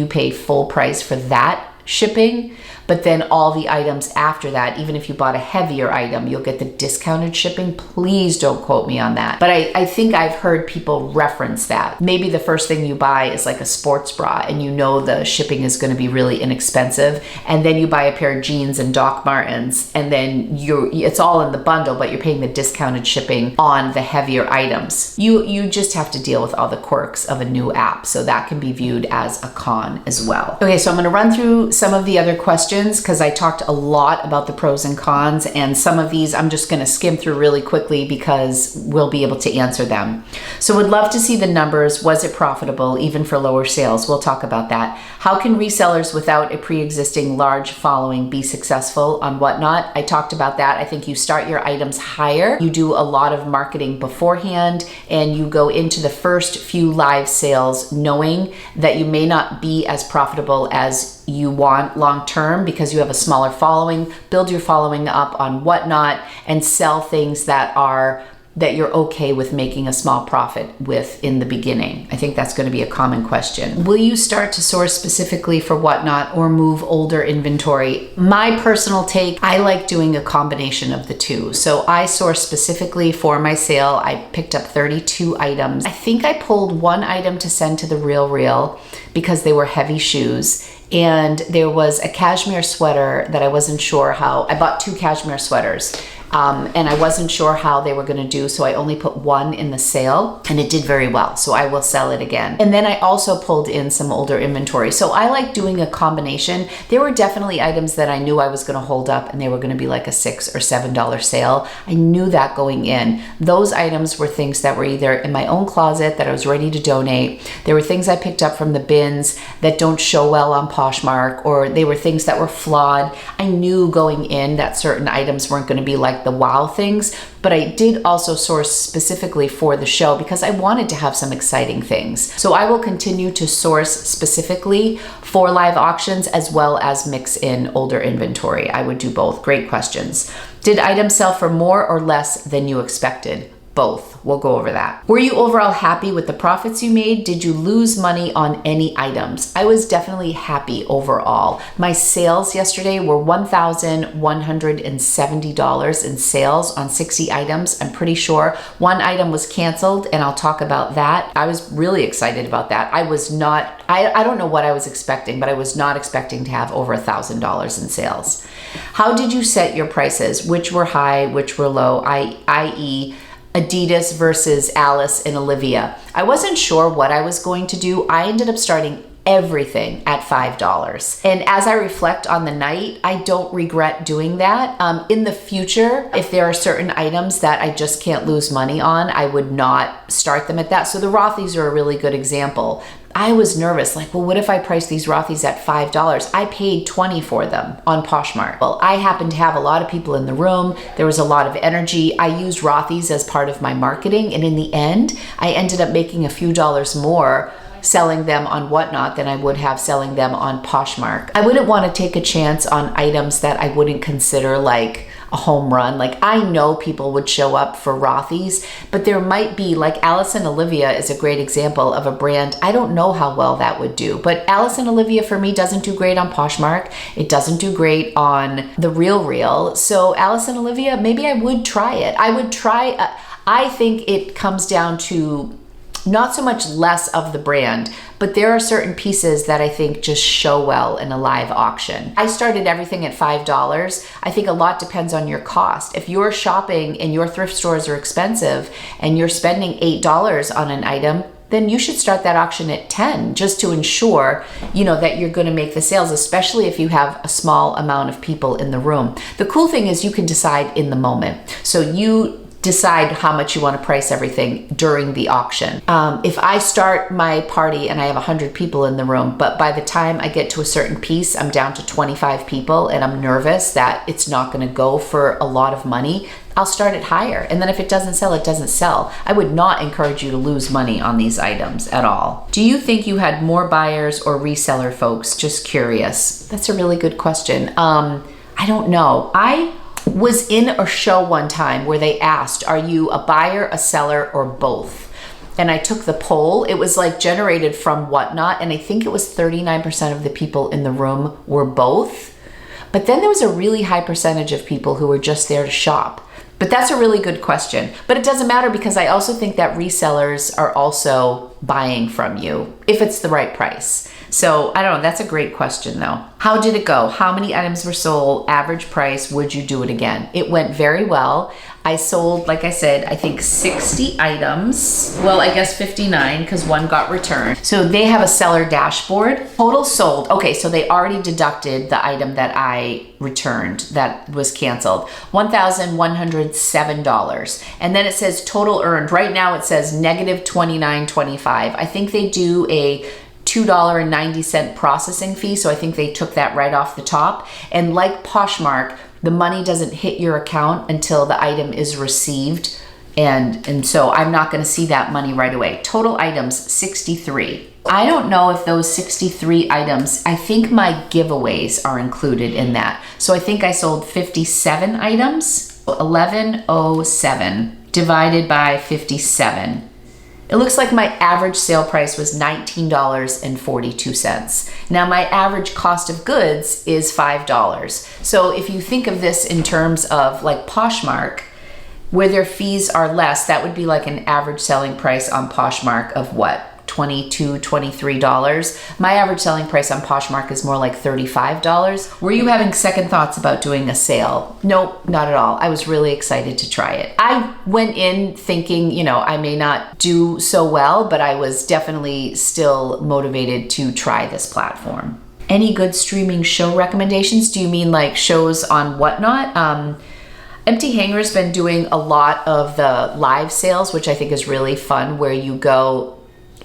A: pay full price for that shipping, but then all the items after that, even if you bought a heavier item, you'll get the discounted shipping. Please don't quote me on that. But I think I've heard people reference that. Maybe the first thing you buy is like a sports bra and you know the shipping is going to be really inexpensive, and then you buy a pair of jeans and Doc Martens, and then it's all in the bundle, but you're paying the discounted shipping on the heavier items. You just have to deal with all the quirks of a new app, so that can be viewed as a con as well. Okay, so I'm going to run through some of the other questions because I talked a lot about the pros and cons, and some of these I'm just going to skim through really quickly because we'll be able to answer them. So would love to see the numbers. Was it profitable even for lower sales? We'll talk about that. How can resellers without a pre-existing large following be successful on Whatnot? I talked about that. I think you start your items higher. You do a lot of marketing beforehand, and you go into the first few live sales knowing that you may not be as profitable as you want long term because you have a smaller following. Build your following up on Whatnot and sell things that you're okay with making a small profit with in the beginning. I think that's going to be a common question. Will you start to source specifically for Whatnot or move older inventory? My personal take, I like doing a combination of the two. So I source specifically for my sale. I picked up 32 items. I think I pulled 1 item to send to the Real because they were heavy shoes. And there was a cashmere sweater that I wasn't sure how. I bought 2 cashmere sweaters. And I wasn't sure how they were going to do, so I only put 1 in the sale, and it did very well, so I will sell it again. And then I also pulled in some older inventory, so I like doing a combination. There were definitely items that I knew I was going to hold up, and they were going to be like a $6 or $7 sale. I knew that going in. Those items were things that were either in my own closet that I was ready to donate. There were things I picked up from the bins that don't show well on Poshmark, or they were things that were flawed. I knew going in that certain items weren't going to be like the wow things, but I did also source specifically for the show because I wanted to have some exciting things. So I will continue to source specifically for live auctions as well as mix in older inventory. I would do both. Great questions. Did items sell for more or less than you expected? Both. We'll go over that. Were you overall happy with the profits you made? Did you lose money on any items? I was definitely happy overall. My sales yesterday were $1,170 in sales on 60 items. I'm pretty sure 1 item was canceled, and I'll talk about that. I was really excited about that. I don't know what I was expecting, but I was not expecting to have over $1,000 in sales. How did you set your prices? Which were high, which were low, i.e., Adidas versus Alice and Olivia. I wasn't sure what I was going to do. I ended up starting everything at $5. And as I reflect on the night, I don't regret doing that. In the future, if there are certain items that I just can't lose money on, I would not start them at that. So the Rothy's are a really good example. I was nervous, like, well, what if I price these Rothy's at $5? I paid $20 for them on Poshmark. Well, I happened to have a lot of people in the room. There was a lot of energy. I used Rothy's as part of my marketing. And in the end, I ended up making a few dollars more selling them on Whatnot than I would have selling them on Poshmark. I wouldn't want to take a chance on items that I wouldn't consider like a home run. Like, I know people would show up for Rothy's, but there might be, like, Alice and Olivia is a great example of a brand. I don't know how well that would do, but Alice and Olivia for me doesn't do great on Poshmark. It doesn't do great on the Real. So Alice and Olivia, maybe I would try it. I would try. I think it comes down to not so much less of the brand, but there are certain pieces that I think just show well in a live auction. I started everything at $5. I think a lot depends on your cost. If you're shopping and your thrift stores are expensive and you're spending $8 on an item, then you should start that auction at 10 just to ensure, that you're going to make the sales, especially if you have a small amount of people in the room. The cool thing is you can decide in the moment. So you decide how much you want to price everything during the auction. If I start my party and I have 100 people in the room, but by the time I get to a certain piece, I'm down to 25 people and I'm nervous that it's not going to go for a lot of money, I'll start it higher. And then if it doesn't sell, it doesn't sell. I would not encourage you to lose money on these items at all. Do you think you had more buyers or reseller folks? Just curious. That's a really good question. I don't know. I was in a show one time where they asked, are you a buyer, a seller, or both? And I took the poll. It was like generated from Whatnot, and I think it was 39% of the people in the room were both. But then there was a really high percentage of people who were just there to shop. But that's a really good question. But it doesn't matter because I also think that resellers are also buying from you if it's the right price. So I don't know, that's a great question though. How did it go? How many items were sold? Average price? Would you do it again? It went very well. I sold, like I said, I think 60 items. Well, I guess 59 because one got returned. So they have a seller dashboard. Total sold. Okay, so they already deducted the item that I returned that was canceled. $1,107. And then it says total earned. Right now it says negative $29.25. I think they do a $2.90 processing fee. So I think they took that right off the top. And like Poshmark, the money doesn't hit your account until the item is received. And so I'm not going to see that money right away. Total items, 63. I don't know if those 63 items, I think my giveaways are included in that. So I think I sold 57 items, 1107 divided by 57. It looks like my average sale price was $19.42. Now my average cost of goods is $5. So if you think of this in terms of like Poshmark, where their fees are less, that would be like an average selling price on Poshmark of what? $22, $23. My average selling price on Poshmark is more like $35. Were you having second thoughts about doing a sale? Nope, not at all. I was really excited to try it. I went in thinking, I may not do so well, but I was definitely still motivated to try this platform. Any good streaming show recommendations? Do you mean like shows on Whatnot? Empty Hanger's been doing a lot of the live sales, which I think is really fun, where you go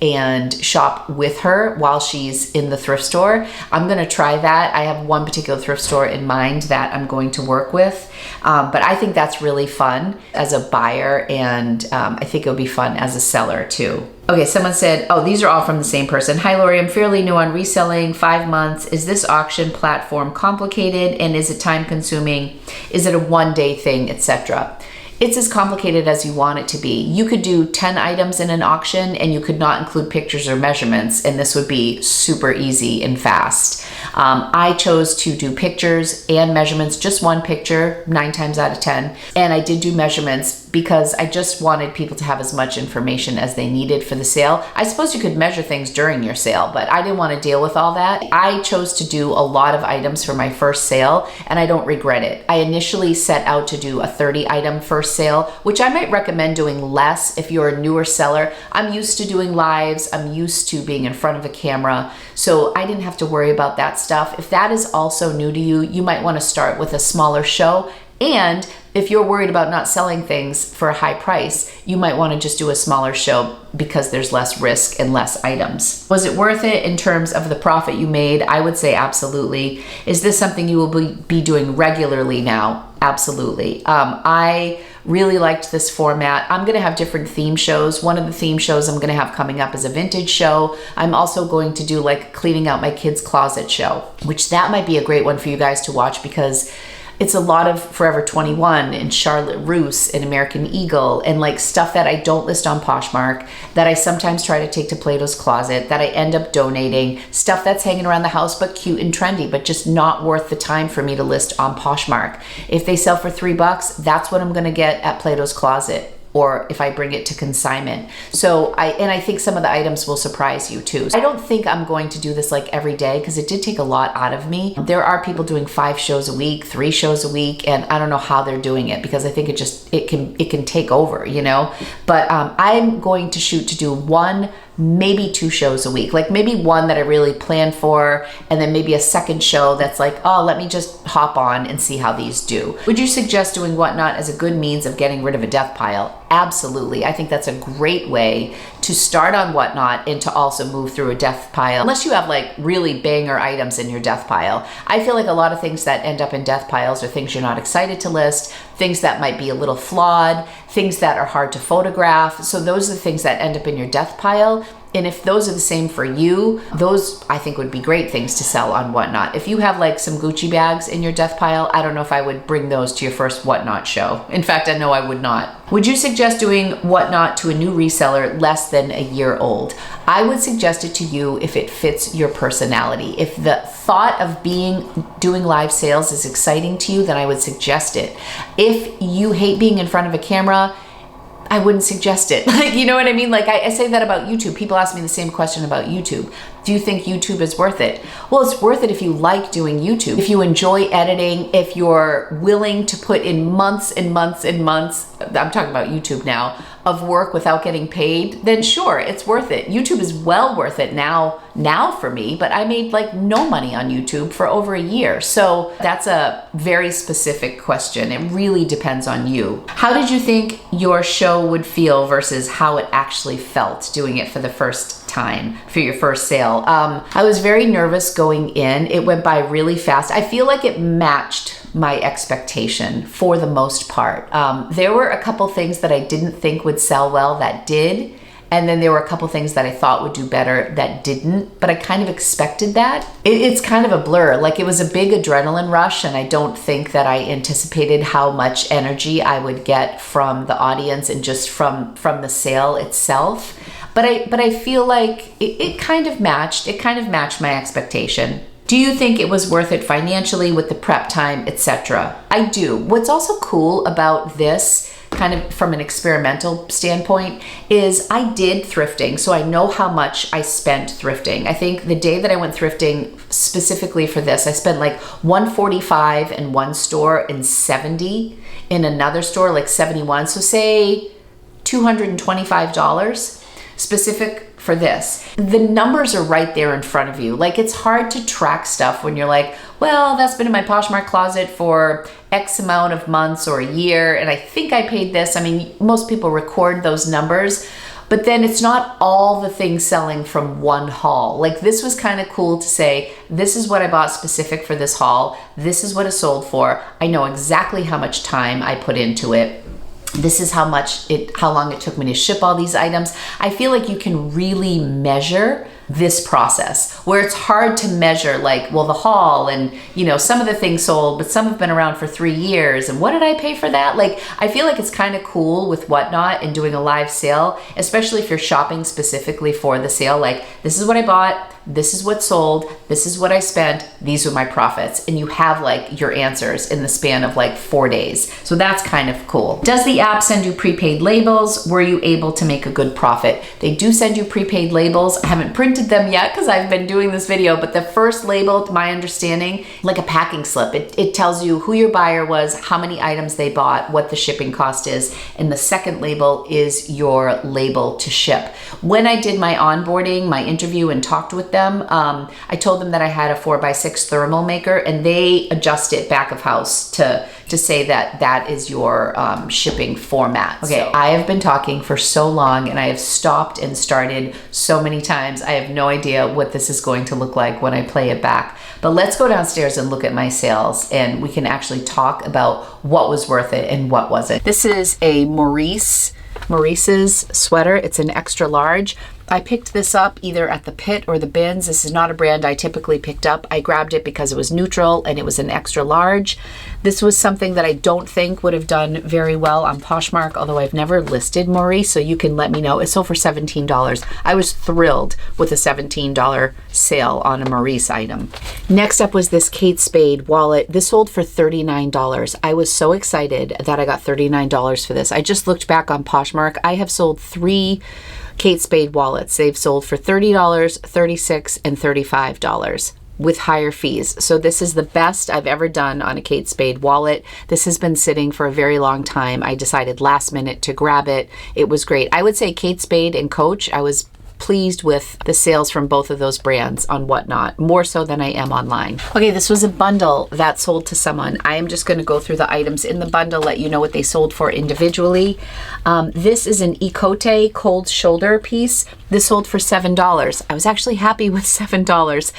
A: and shop with her while she's in the thrift store. I'm gonna try that. I have one particular thrift store in mind that I'm going to work with, but I think that's really fun as a buyer, and I think it'll be fun as a seller too. Okay, someone said, oh, these are all from the same person. Hi, Lori, I'm fairly new on reselling, 5 months. Is this auction platform complicated, and is it time consuming? Is it a one-day thing, etc.? It's as complicated as you want it to be. You could do 10 items in an auction and you could not include pictures or measurements, and this would be super easy and fast. I chose to do pictures and measurements, just one picture 9 times out of 10. And I did do measurements because I just wanted people to have as much information as they needed for the sale. I suppose you could measure things during your sale, but I didn't want to deal with all that. I chose to do a lot of items for my first sale, and I don't regret it. I initially set out to do a 30 item first sale, which I might recommend doing less if you're a newer seller. I'm used to doing lives. I'm used to being in front of a camera, so I didn't have to worry about that stuff. If that is also new to you, you might want to start with a smaller show. And if you're worried about not selling things for a high price, you might want to just do a smaller show because there's less risk and less items. Was it worth it in terms of the profit you made? I would say absolutely. Is this something you will be doing regularly now? Absolutely. I really liked this format. I'm going to have different theme shows. One of the theme shows I'm going to have coming up is a vintage show. I'm also going to do like cleaning out my kids' closet show, which that might be a great one for you guys to watch because it's a lot of Forever 21 and Charlotte Russe and American Eagle and like stuff that I don't list on Poshmark, that I sometimes try to take to Plato's Closet, that I end up donating, stuff that's hanging around the house but cute and trendy, but just not worth the time for me to list on Poshmark. If they sell for $3, that's what I'm gonna get at Plato's Closet, or if I bring it to consignment. So I think some of the items will surprise you too. I don't think I'm going to do this like every day because it did take a lot out of me. There are people doing 5 shows a week, 3 shows a week, and I don't know how they're doing it because I think it can take over, you know? But I'm going to shoot to do 1, maybe 2 shows a week, like maybe one that I really plan for, and then maybe a second show that's like, oh, let me just hop on and see how these do. Would you suggest doing Whatnot as a good means of getting rid of a death pile? Absolutely. I think that's a great way to start on Whatnot and to also move through a death pile, unless you have like really banger items in your death pile. I feel like a lot of things that end up in death piles are things you're not excited to list, things that might be a little flawed, things that are hard to photograph. So those are the things that end up in your death pile. And if those are the same for you, those I think would be great things to sell on Whatnot. If you have like some Gucci bags in your death pile, I don't know if I would bring those to your first Whatnot show. In fact, I know I would not. Would you suggest doing Whatnot to a new reseller less than a year old? I would suggest it to you if it fits your personality. If the thought of doing live sales is exciting to you, then I would suggest it. If you hate being in front of a camera, I wouldn't suggest it. Like, you know what I mean? Like I say that about YouTube. People ask me the same question about YouTube. Do you think YouTube is worth it? Well, it's worth it if you like doing YouTube. If you enjoy editing, if you're willing to put in months and months and months, I'm talking about YouTube now, of work without getting paid, then sure, it's worth it. YouTube is well worth it now for me, but I made like no money on YouTube for over a year. So that's a very specific question. It really depends on you. How did you think your show would feel versus how it actually felt doing it for the first time for your first sale? I was very nervous going in. It went by really fast. I feel like it matched my expectation for the most part. There were a couple things that I didn't think would sell well that did, and then there were a couple things that I thought would do better that didn't, but I kind of expected that. It's kind of a blur. Like it was a big adrenaline rush, and I don't think that I anticipated how much energy I would get from the audience and just from the sale itself. But I feel like it kind of matched my expectation. Do you think it was worth it financially with the prep time, etc.? I do. What's also cool about this, kind of from an experimental standpoint, is I did thrifting, so I know how much I spent thrifting. I think the day that I went thrifting specifically for this, I spent like $145 in one store and $70 in another store, like $71. So say $225 specific for this. The numbers are right there in front of you. Like it's hard to track stuff when you're like, well, that's been in my Poshmark closet for X amount of months or a year, and I think I paid this. I mean, most people record those numbers, but then it's not all the things selling from one haul. Like this was kind of cool to say, this is what I bought specific for this haul. This is what it sold for. I know exactly how much time I put into it. This is how long it took me to ship all these items. I feel like you can really measure this process, where it's hard to measure like, well, the haul and, you know, some of the things sold, but some have been around for 3 years. And what did I pay for that? Like, I feel like it's kind of cool with Whatnot and doing a live sale, especially if you're shopping specifically for the sale. Like, this is what I bought. this is what sold, this is what I spent, these are my profits. And you have like your answers in the span of like 4 days. So that's kind of cool. Does the app send you prepaid labels? Were you able to make a good profit? They do send you prepaid labels. I haven't printed them yet because I've been doing this video, but the first label, to my understanding, like a packing slip. It tells you who your buyer was, how many items they bought, what the shipping cost is, and the second label is your label to ship. When I did my onboarding, my interview, and talked with them, I told them that I had a 4x6 thermal maker, and they adjust it back of house to say that that is your shipping format. Okay, so I have been talking for so long and I have stopped and started so many times. I have no idea what this is going to look like when I play it back. But let's go downstairs and look at my sales and we can actually talk about what was worth it and what wasn't. This is a Maurice's sweater. It's an extra large. I picked this up either at the pit or the bins. This is not a brand I typically picked up. I grabbed it because it was neutral and it was an extra large. This was something that I don't think would have done very well on Poshmark, although I've never listed Maurice, so you can let me know. It sold for $17. I was thrilled with a $17 sale on a Maurice item. Next up was this Kate Spade wallet. This sold for $39. I was so excited that I got $39 for this. I just looked back on Poshmark. I have sold 3 Kate Spade wallets. They've sold for $30, $36, and $35 with higher fees. So this is the best I've ever done on a Kate Spade wallet. This has been sitting for a very long time. I decided last minute to grab it. It was great. I would say Kate Spade and Coach, I was pleased with the sales from both of those brands on Whatnot, more so than I am online. Okay, this was a bundle that sold to someone. I am just going to go through the items in the bundle, let you know what they sold for individually. This is an Ecote cold shoulder piece. This sold for $7. I was actually happy with $7.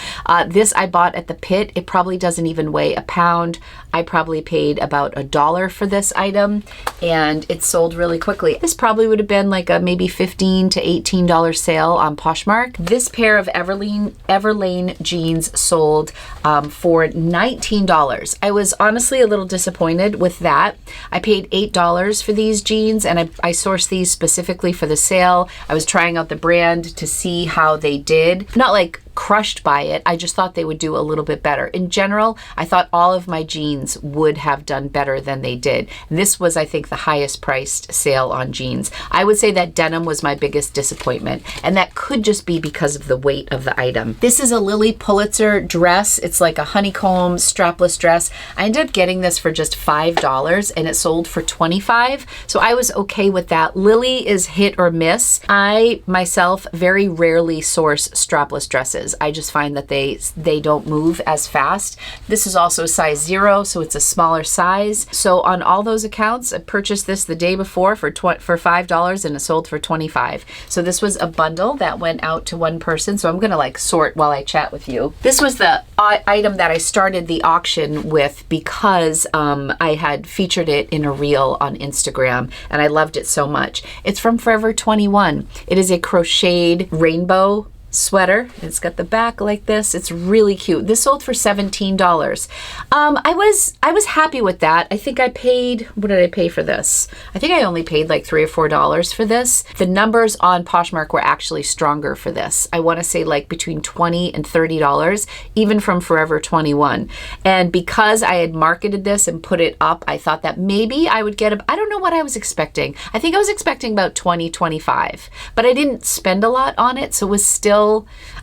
A: This I bought at the pit. It probably doesn't even weigh a pound. I probably paid about $1 for this item and it sold really quickly. This probably would have been like a maybe $15 to $18 sale on Poshmark. This pair of Everlane jeans sold for $19. I was honestly a little disappointed with that. I paid $8 for these jeans and I sourced these specifically for the sale. I was trying out the brand to see how they did. Not like crushed by it. I just thought they would do a little bit better. In general, I thought all of my jeans would have done better than they did. This was, I think, the highest priced sale on jeans. I would say that denim was my biggest disappointment, and that could just be because of the weight of the item. This is a Lily Pulitzer dress. It's like a honeycomb strapless dress. I ended up getting this for just $5 and it sold for $25. So I was okay with that. Lily is hit or miss. I myself very rarely source strapless dresses. I just find that they don't move as fast. This is also size 0, so it's a smaller size. So on all those accounts, I purchased this the day before for $5 and it sold for $25. So this was a bundle that went out to one person. So I'm gonna like sort while I chat with you. This was the item that I started the auction with because I had featured it in a reel on Instagram and I loved it so much. It's from Forever 21. It is a crocheted rainbow sweater. It's got the back like this. It's really cute. This sold for $17. I was happy with that. I think I paid, what did I pay for this? I think I only paid like $3 or $4 for this. The numbers on Poshmark were actually stronger for this. I want to say like between $20 and $30, even from Forever 21. And because I had marketed this and put it up, I thought that maybe I would get I don't know what I was expecting. I think I was expecting about 20, 25, but I didn't spend a lot on it. So it was still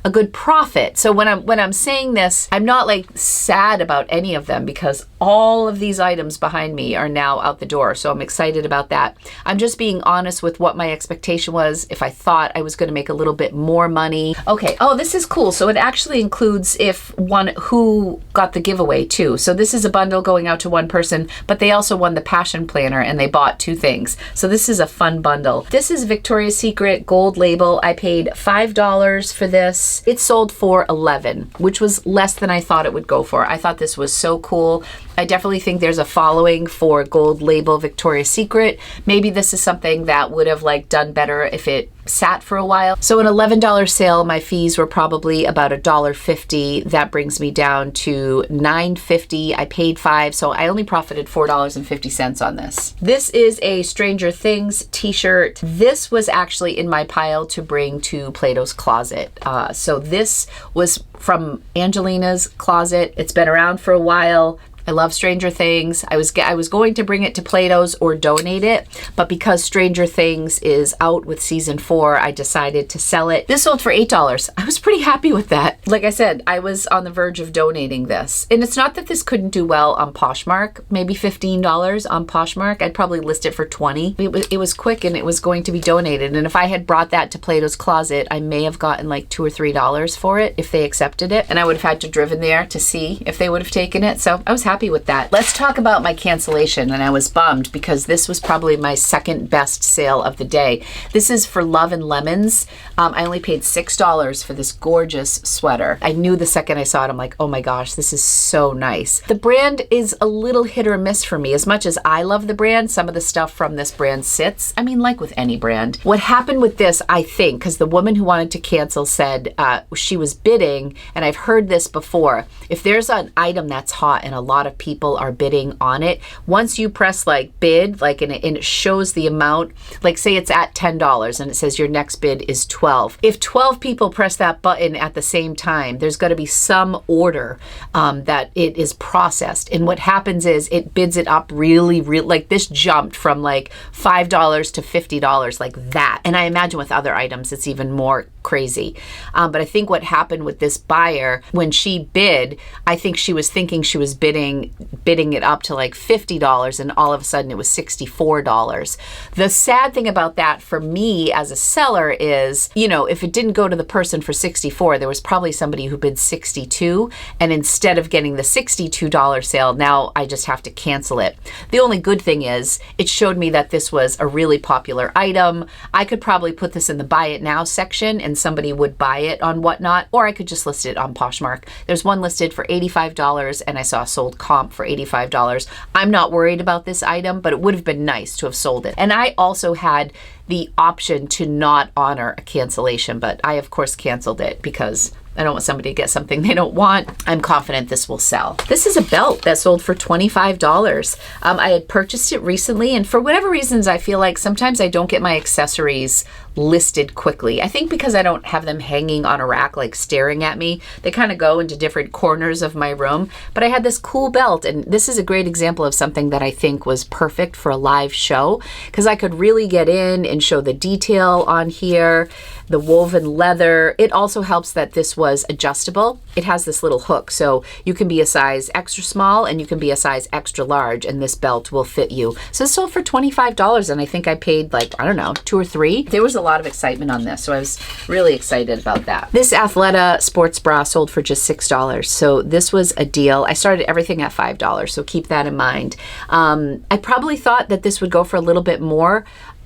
A: a good profit. So when I'm saying this, I'm not like sad about any of them because all of these items behind me are now out the door. So I'm excited about that. I'm just being honest with what my expectation was. If I thought I was going to make a little bit more money. Okay. Oh, this is cool. So it actually includes who got the giveaway too. So this is a bundle going out to one person, but they also won the passion planner and they bought 2 things. So this is a fun bundle. This is Victoria's Secret gold label. I paid $5 for this. It sold for $11, which was less than I thought it would go for. I thought this was so cool. I definitely think there's a following for gold label Victoria's Secret. Maybe this is something that would have like done better if it sat for a while. So an $11 sale, my fees were probably about $1.50. That brings me down to $9.50. I paid $5, so I only profited $4.50 on this. This is a Stranger Things t-shirt. This was actually in my pile to bring to Plato's Closet. So this was from Angelina's closet. It's been around for a while. I love Stranger Things. I was going to bring it to Plato's or donate it, but because Stranger Things is out with season 4, I decided to sell it. This sold for $8. I was pretty happy with that. Like I said, I was on the verge of donating this. And it's not that this couldn't do well on Poshmark, maybe $15 on Poshmark. I'd probably list it for $20. It was quick and it was going to be donated. And if I had brought that to Plato's Closet, I may have gotten like $2 or $3 for it if they accepted it. And I would have had to driven there to see if they would have taken it. So I was happy with that. Let's talk about my cancellation. And I was bummed because this was probably my second best sale of the day. This is for Love and Lemons. I only paid $6 for this gorgeous sweater. I knew the second I saw it, I'm like, oh my gosh, this is so nice. The brand is a little hit or miss for me. As much as I love the brand, some of the stuff from this brand sits. I mean, like with any brand. What happened with this, I think, because the woman who wanted to cancel said she was bidding, and I've heard this before. If there's an item that's hot and a lot of people are bidding on it, once you press like bid, like and it shows the amount, like say it's at $10 and it says your next bid is 12. If 12 people press that button at the same time, there's got to be some order that it is processed. And what happens is it bids it up really, like this jumped from like $5 to $50 like that. And I imagine with other items, it's even more crazy. But I think what happened with this buyer, when she bid, I think she was thinking she was bidding it up to like $50 and all of a sudden it was $64. The sad thing about that for me as a seller is, you know, if it didn't go to the person for $64, there was probably somebody who bid $62, and instead of getting the $62 sale, now I just have to cancel it. The only good thing is it showed me that this was a really popular item. I could probably put this in the buy it now section and somebody would buy it on Whatnot, or I could just list it on Poshmark. There's one listed for $85 and I saw a sold comp for $85. I'm not worried about this item, but it would have been nice to have sold it. And I also had the option to not honor a cancellation, but I of course canceled it because I don't want somebody to get something they don't want. I'm confident this will sell. This is a belt that sold for $25. I had purchased it recently, and for whatever reasons, I feel like sometimes I don't get my accessories listed quickly. I think because I don't have them hanging on a rack, like staring at me. They kind of go into different corners of my room. But I had this cool belt, and this is a great example of something that I think was perfect for a live show, because I could really get in and show the detail on here, the woven leather. It also helps that this was adjustable. It has this little hook, so you can be a size extra small and you can be a size extra large, and this belt will fit you. So it sold for $25, and I think I paid like, I don't know, 2 or 3. There was a lot of excitement on this, so I was really excited about that. This Athleta sports bra sold for just $6, so this was a deal. I started everything at $5, so keep that in mind. I probably thought that this would go for a little bit more,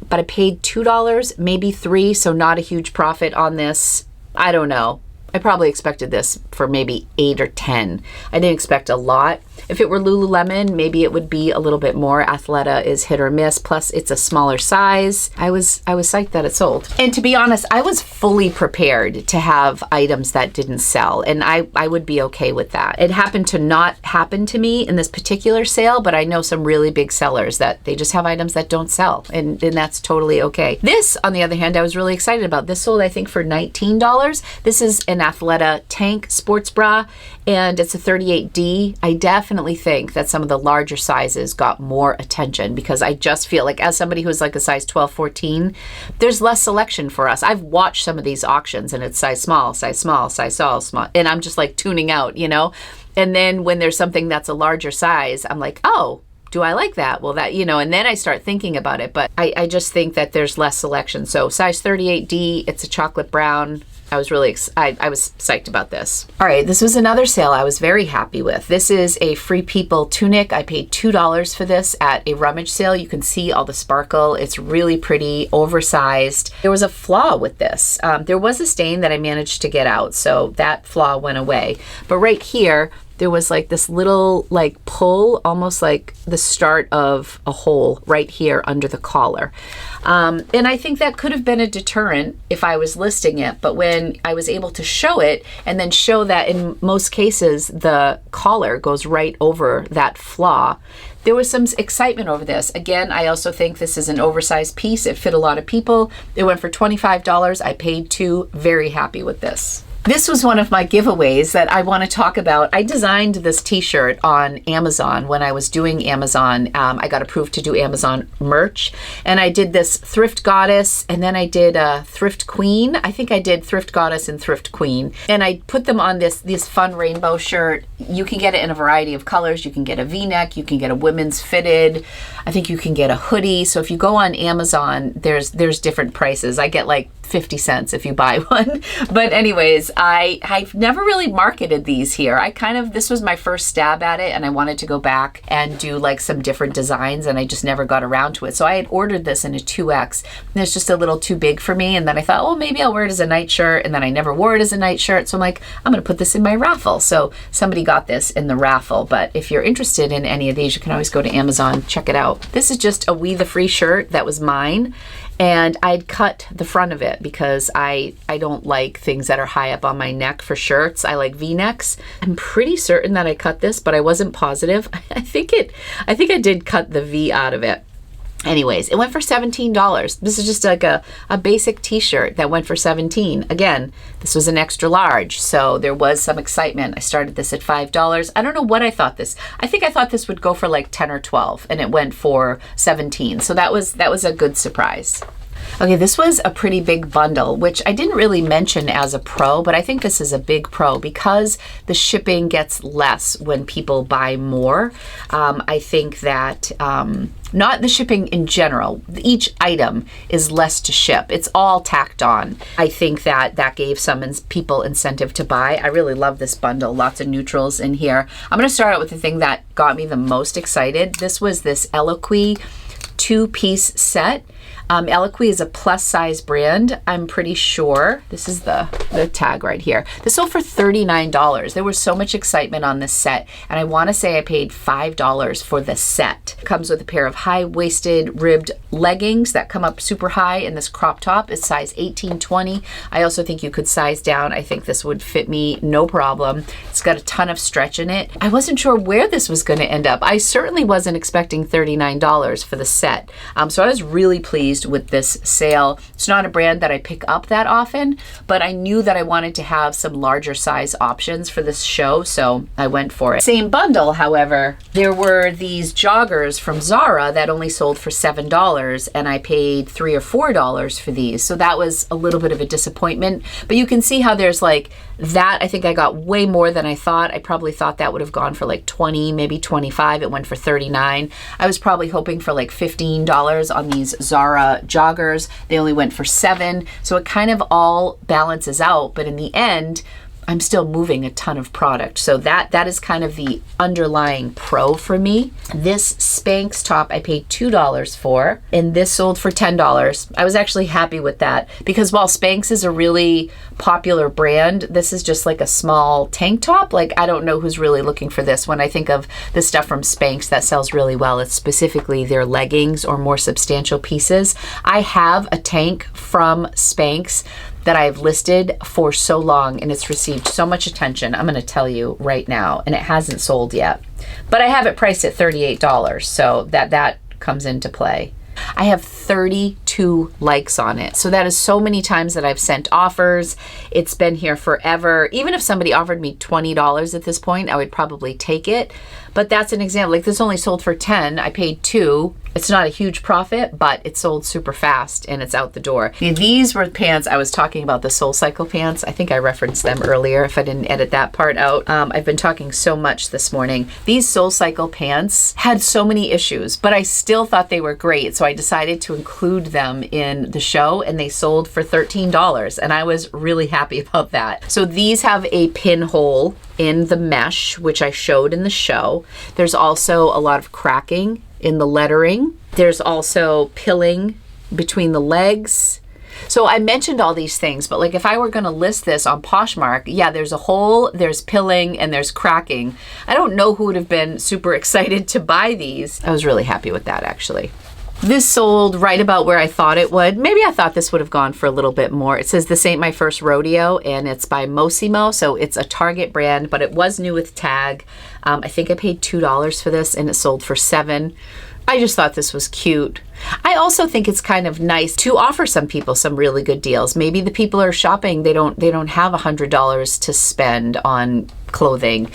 A: but I paid $2, maybe $3, so not a huge profit on this. I don't know. I probably expected this for maybe 8 or 10. I didn't expect a lot. If it were Lululemon, maybe it would be a little bit more. Athleta is hit or miss, plus it's a smaller size. I was psyched that it sold. And to be honest, I was fully prepared to have items that didn't sell, and I would be okay with that. It happened to not happen to me in this particular sale, but I know some really big sellers that they just have items that don't sell, and that's totally okay. This, on the other hand, I was really excited about. This sold, I think, for $19. This is an Athleta tank sports bra, and it's a 38D. I definitely think that some of the larger sizes got more attention, because I just feel like, as somebody who's like a size 12, 14, there's less selection for us. I've watched some of these auctions and it's size small, size small, size small, and I'm just like tuning out, you know? And then when there's something that's a larger size, I'm like, oh, do I like that? Well, that, you know, and then I start thinking about it, but I just think that there's less selection. So size 38D, it's a chocolate brown. I was really, I was psyched about this. All right, this was another sale I was very happy with. This is a Free People tunic. I paid $2 for this at a rummage sale. You can see all the sparkle. It's really pretty, oversized. There was a flaw with this. There was a stain that I managed to get out, so that flaw went away. But right here, there was like this little like pull, almost like the start of a hole right here under the collar. And I think that could have been a deterrent if I was listing it, but when I was able to show it and then show that in most cases the collar goes right over that flaw, there was some excitement over this. Again, I also think this is an oversized piece. It fit a lot of people. It went for $25. I paid $2. Very happy with this. This was one of my giveaways that I want to talk about. I designed this t-shirt on Amazon when I was doing Amazon. I got approved to do Amazon merch, and I did this thrift goddess, and then I did a thrift queen. I think I did thrift goddess and thrift queen, and I put them on this fun rainbow shirt. You can get it in a variety of colors. You can get a V-neck, you can get a women's fitted. I think you can get a hoodie. So if you go on Amazon, there's different prices. I get like 50 cents if you buy one. But anyways, I've never really marketed these here. This was my first stab at it, and I wanted to go back and do like some different designs, and I just never got around to it. So I had ordered this in a 2X, and it's just a little too big for me. And then I thought, oh, maybe I'll wear it as a nightshirt. And then I never wore it as a nightshirt. So I'm like, I'm gonna put this in my raffle. So somebody got this in the raffle. But if you're interested in any of these, you can always go to Amazon, check it out. This is just a We the Free shirt that was mine. And I'd cut the front of it because I don't like things that are high up on my neck for shirts. I like V-necks. I'm pretty certain that I cut this, but I wasn't positive. I think I did cut the V out of it. Anyways, it went for $17. This is just like a basic t-shirt that went for $17. Again, this was an extra large, so there was some excitement. I started this at $5. I don't know what I thought this. I think I thought this would go for like 10 or 12, and it went for 17. So that was a good surprise. Okay, this was a pretty big bundle, which I didn't really mention as a pro, but I think this is a big pro because the shipping gets less when people buy more. I think that not the shipping in general, each item is less to ship. It's all tacked on. I think that gave some people incentive to buy. I really love this bundle, lots of neutrals in here. I'm gonna start out with the thing that got me the most excited. This was this Eloquii 2-piece set. Eloquii is a plus size brand, I'm pretty sure. This is the tag right here. This sold for $39. There was so much excitement on this set, and I want to say I paid $5 for the set. It comes with a pair of high-waisted ribbed leggings that come up super high, and this crop top is size 18-20. I also think you could size down. I think this would fit me no problem. It's got a ton of stretch in it. I wasn't sure where this was going to end up. I certainly wasn't expecting $39 for the set. So I was really pleased with this sale. It's not a brand that I pick up that often, but I knew that I wanted to have some larger size options for this show, so I went for it. Same bundle, however, there were these joggers from Zara that only sold for $7, and I paid $3 or $4 for these, so that was a little bit of a disappointment. But you can see how there's like that. I think I got way more than I thought. I probably thought that would have gone for like 20, maybe 25. It went for 39. I was probably hoping for like $15 on these Zara joggers. They only went for $7. So it kind of all balances out. But in the end, I'm still moving a ton of product. So that is kind of the underlying pro for me. This Spanx top I paid $2 for, and this sold for $10. I was actually happy with that because while Spanx is a really popular brand, this is just like a small tank top. Like, I don't know who's really looking for this. When I think of the stuff from Spanx that sells really well, it's specifically their leggings or more substantial pieces. I have a tank from Spanx that I've listed for so long, and it's received so much attention. I'm gonna tell you right now, and it hasn't sold yet. But I have it priced at $38, so that comes into play. I have 32 likes on it. So that is so many times that I've sent offers. It's been here forever. Even if somebody offered me $20 at this point, I would probably take it. But that's an example. Like, this only sold for 10. I paid 2. It's not a huge profit, but it sold super fast and it's out the door. These were pants I was talking about, the SoulCycle pants. I think I referenced them earlier if I didn't edit that part out. I've been talking so much this morning. These SoulCycle pants had so many issues, but I still thought they were great. So I decided to include them in the show, and they sold for $13. And I was really happy about that. So these have a pinhole in the mesh, which I showed in the show. There's also a lot of cracking in the lettering. There's also pilling between the legs. So I mentioned all these things, but like if I were going to list this on Poshmark, yeah, there's a hole, there's pilling, and there's cracking. I don't know who would have been super excited to buy these. I was really happy with that, actually. This sold right about where I thought it would. Maybe I thought this would have gone for a little bit more. It says this ain't my first rodeo, and it's by Mosimo, so it's a Target brand, but it was new with tag. I think I paid $2 for this, and it sold for $7. I just thought this was cute. I also think it's kind of nice to offer some people some really good deals. Maybe the people are shopping, they don't have $100 to spend on clothing,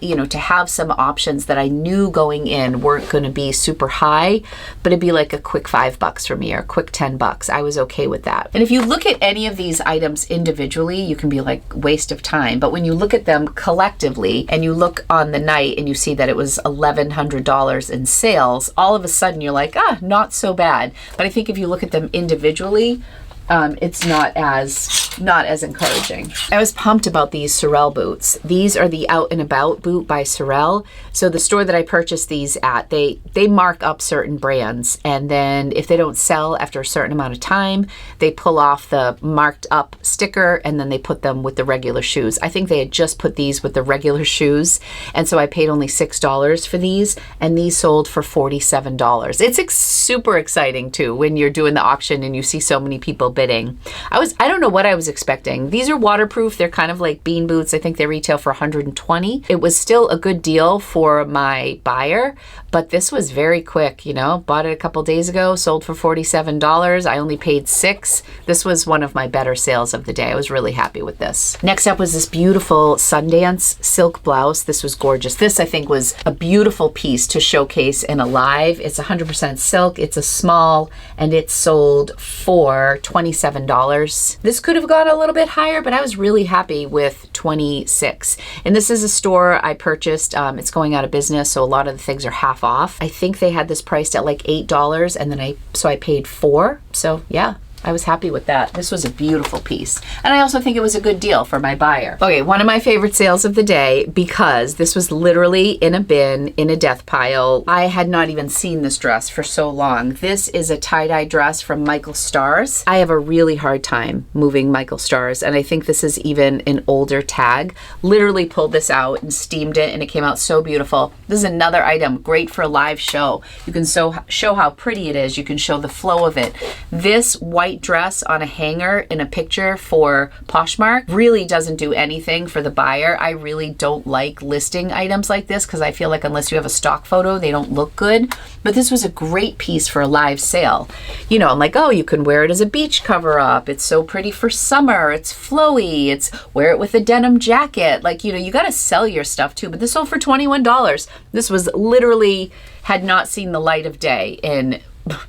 A: you know, to have some options that I knew going in weren't going to be super high, but it'd be like a quick $5 for me or a quick $10. I was okay with that. And if you look at any of these items individually, you can be like, waste of time. But when you look at them collectively and you look on the night and you see that it was $1,100 in sales, all of a sudden you're like, not so bad. But I think if you look at them individually, it's not as encouraging. I was pumped about these Sorel boots. These are the Out and About boot by Sorel. So the store that I purchased these at, they mark up certain brands, and then if they don't sell after a certain amount of time, they pull off the marked up sticker and then they put them with the regular shoes. I think they had just put these with the regular shoes, and so I paid only $6 for these, and these sold for $47. It's super exciting too when you're doing the auction and you see so many people bidding. I don't know what I was expecting. These are waterproof. They're kind of like bean boots. I think they retail for $120. It was still a good deal for my buyer, but this was very quick, you know. Bought it a couple days ago, sold for $47. I only paid $6. This was one of my better sales of the day. I was really happy with this. Next up was this beautiful Sundance silk blouse. This was gorgeous. This, I think, was a beautiful piece to showcase in a live. It's 100% silk. It's a small, and it sold for $27. This could have gone a little bit higher, but I was really happy with $26. And this is a store I purchased. It's going out of business, so a lot of the things are half off. I think they had this priced at like $8, and then I paid $4. So yeah, I was happy with that. This was a beautiful piece. And I also think it was a good deal for my buyer. Okay, one of my favorite sales of the day, because this was literally in a bin, in a death pile. I had not even seen this dress for so long. This is a tie-dye dress from Michael Stars. I have a really hard time moving Michael Stars, and I think this is even an older tag. Literally pulled this out and steamed it, and it came out so beautiful. This is another item, great for a live show. You can show how pretty it is. You can show the flow of it. This white dress on a hanger in a picture for Poshmark really doesn't do anything for the buyer. I really don't like listing items like this because I feel like unless you have a stock photo, they don't look good. But this was a great piece for a live sale. You know, I'm like, oh, you can wear it as a beach cover up. It's so pretty for summer. It's flowy. It's wear it with a denim jacket. Like, you know, you got to sell your stuff too. But this sold for $21. This was literally had not seen the light of day in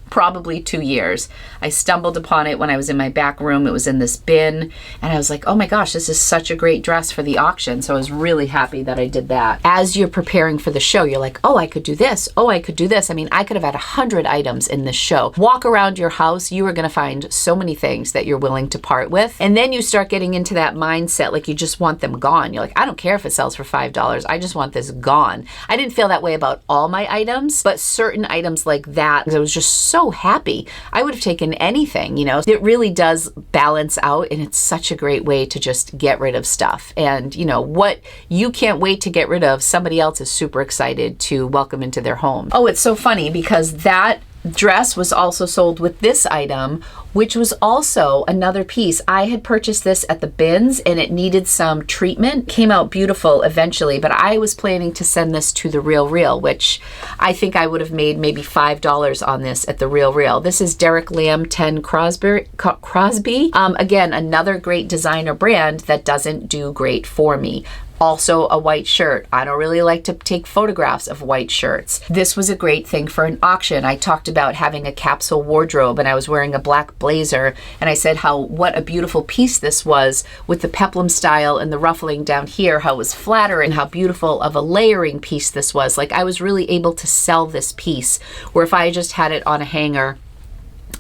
A: probably 2 years. I stumbled upon it when I was in my back room. It was in this bin, and I was like, oh my gosh, this is such a great dress for the auction. So I was really happy that I did that. As you're preparing for the show, you're like, oh, I could do this. Oh, I could do this. I mean, I could have had 100 items in this show. Walk around your house, you are going to find so many things that you're willing to part with. And then you start getting into that mindset, like you just want them gone. You're like, I don't care if it sells for $5. I just want this gone. I didn't feel that way about all my items, but certain items like that, I was just so happy. I would have taken anything, you know. It really does balance out, and it's such a great way to just get rid of stuff. And you know, what you can't wait to get rid of, somebody else is super excited to welcome into their home. Oh, it's so funny because that dress was also sold with this item, which was also another piece. I had purchased this at the bins and it needed some treatment. Came out beautiful eventually, but I was planning to send this to the Real, which I think I would have made maybe $5 on this at the Real. This is Derek Lam 10 Crosby. Again, another great designer brand that doesn't do great for me. Also a white shirt. I don't really like to take photographs of white shirts. This was a great thing for an auction. I talked about having a capsule wardrobe, and I was wearing a black blazer, and I said what a beautiful piece this was with the peplum style and the ruffling down here, how it was flatter and how beautiful of a layering piece this was. Like, I was really able to sell this piece, where if I just had it on a hanger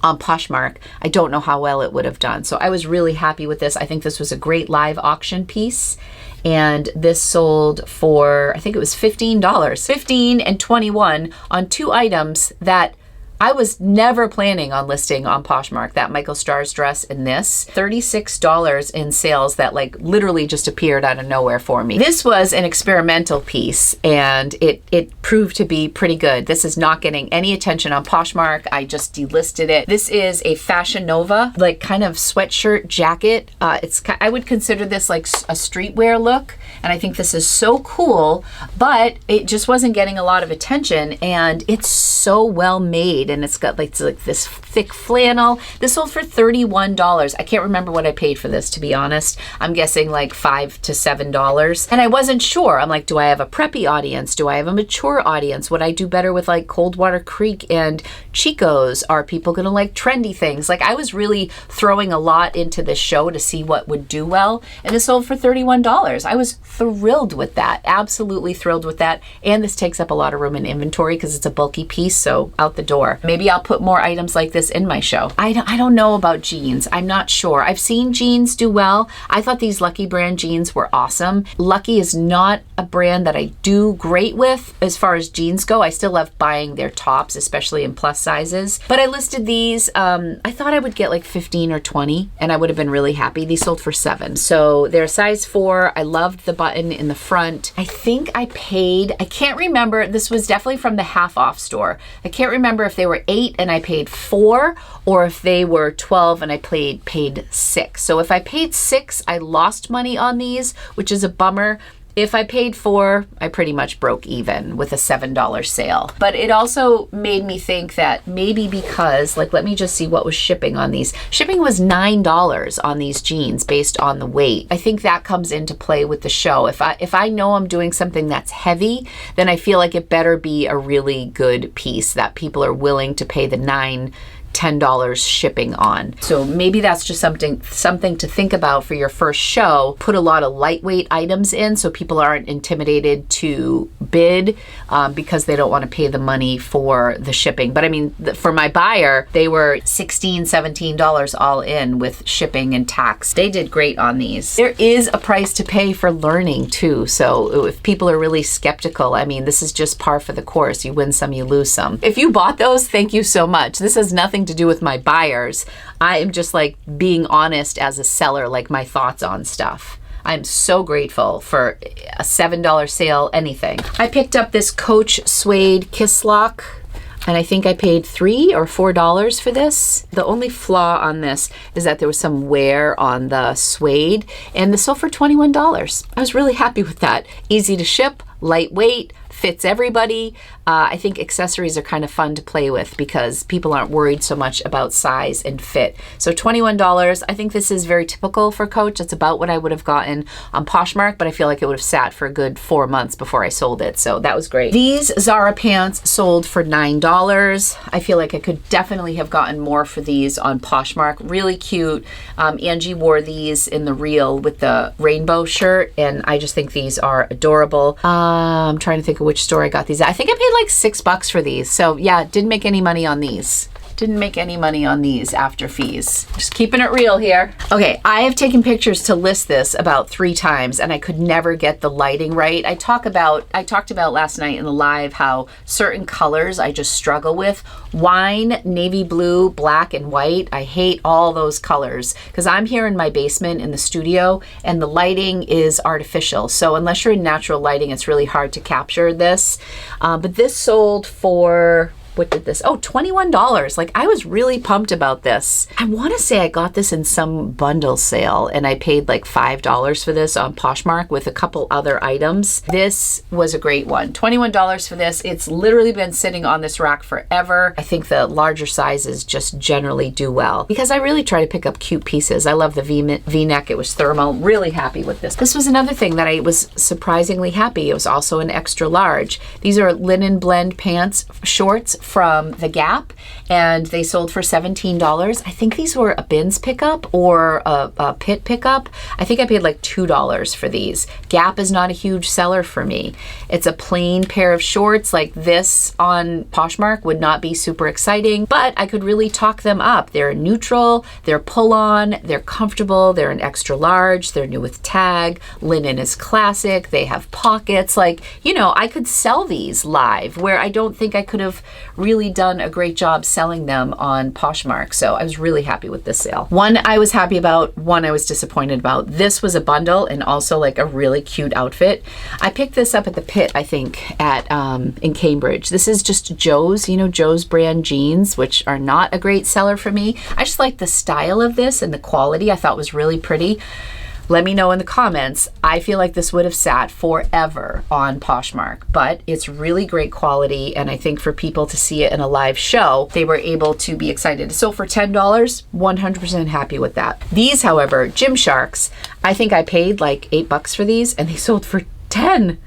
A: on Poshmark, I don't know how well it would have done. So I was really happy with this. I think this was a great live auction piece. And this sold for, I think it was $15. $15 and $21 on two items that I was never planning on listing on Poshmark that Michael Starr's dress and this. $36 in sales that like literally just appeared out of nowhere for me. This was an experimental piece and it proved to be pretty good. This is not getting any attention on Poshmark. I just delisted it. This is a Fashion Nova, like kind of sweatshirt jacket. I would consider this like a streetwear look. And I think this is so cool, but it just wasn't getting a lot of attention, and it's so well made, and it's got like this thick flannel. This sold for $31. I can't remember what I paid for this, to be honest. I'm guessing like $5 to $7. And I wasn't sure. I'm like, do I have a preppy audience? Do I have a mature audience? Would I do better with like Coldwater Creek and Chico's? Are people gonna like trendy things? Like, I was really throwing a lot into this show to see what would do well, and this sold for $31. I was thrilled with that, absolutely thrilled with that. And this takes up a lot of room in inventory because it's a bulky piece, so out the door. Maybe I'll put more items like this in my show. I don't know about jeans. I'm not sure. I've seen jeans do well. I thought these Lucky brand jeans were awesome. Lucky is not a brand that I do great with as far as jeans go. I still love buying their tops, especially in plus sizes. But I listed these. I thought I would get like 15 or 20 and I would have been really happy. These sold for $7. So they're size 4. I loved the button in the front. I think I paid, I can't remember, this was definitely from the half off store. I can't remember if they were 8 and I paid 4 or if they were 12 and I paid 6. So if I paid 6, I lost money on these, which is a bummer. If I paid 4, I pretty much broke even with a $7 sale. But it also made me think that maybe because, like, let me just see what was shipping on these. Shipping was $9 on these jeans based on the weight. I think that comes into play with the show. If I know I'm doing something that's heavy, then I feel like it better be a really good piece that people are willing to pay the $10 shipping on. So maybe that's just something to think about for your first show. Put a lot of lightweight items in so people aren't intimidated to bid because they don't want to pay the money for the shipping. But I mean, for my buyer, they were $16, $17 all in with shipping and tax. They did great on these. There is a price to pay for learning too. So if people are really skeptical, I mean, this is just par for the course. You win some, you lose some. If you bought those, thank you so much. This has nothing to do with my buyers. I am just like being honest as a seller, like my thoughts on stuff. I'm so grateful for a $7 sale, anything. I picked up this Coach suede kiss lock, and I think I paid $3 or $4 for this. The only flaw on this is that there was some wear on the suede, and this sold for $21. I was really happy with that. Easy to ship, lightweight, fits everybody. I think accessories are kind of fun to play with because people aren't worried so much about size and fit. So $21, I think this is very typical for Coach. It's about what I would have gotten on Poshmark, but I feel like it would have sat for a good 4 months before I sold it. So that was great. These Zara pants sold for $9. I feel like I could definitely have gotten more for these on Poshmark. Really cute. Angie wore these in the reel with the rainbow shirt, and I just think these are adorable. I'm trying to think of which store I got these at. I think I paid like $6 for these. So yeah, didn't make any money on these. Didn't make any money on these after fees. Just keeping it real here. Okay, I have taken pictures to list this about 3 times and I could never get the lighting right. I talked about last night in the live how certain colors I just struggle with. Wine, navy blue, black, and white. I hate all those colors because I'm here in my basement in the studio and the lighting is artificial. So unless you're in natural lighting, it's really hard to capture this. But this sold for, what did this? Oh, $21. Like, I was really pumped about this. I want to say I got this in some bundle sale and I paid like $5 for this on Poshmark with a couple other items. This was a great one. $21 for this. It's literally been sitting on this rack forever. I think the larger sizes just generally do well because I really try to pick up cute pieces. I love the V-neck. It was thermal. Really happy with this. This was another thing that I was surprisingly happy. It was also an extra large. These are linen blend pants, shorts from the Gap, and they sold for $17. I think these were a bins pickup or a pit pickup. I think I paid like $2 for these. Gap is not a huge seller for me. It's a plain pair of shorts. Like this on Poshmark would not be super exciting, but I could really talk them up. They're neutral, they're pull-on, they're comfortable, they're an extra large, they're new with tag, linen is classic, they have pockets. Like, you know, I could sell these live where I don't think I could have really done a great job selling them on Poshmark. So I was really happy with this sale. One I was happy about, one I was disappointed about. This was a bundle and also like a really cute outfit. I picked this up at the Pit, I think, at in Cambridge. This is just Joe's, you know, Joe's brand jeans, which are not a great seller for me. I just like the style of this and the quality I thought was really pretty. Let me know in the comments. I feel like this would have sat forever on Poshmark, but it's really great quality, and I think for people to see it in a live show, they were able to be excited. So for $10, 100% happy with that. These, however, Gymsharks, I think I paid like $8 for these, and they sold for 10.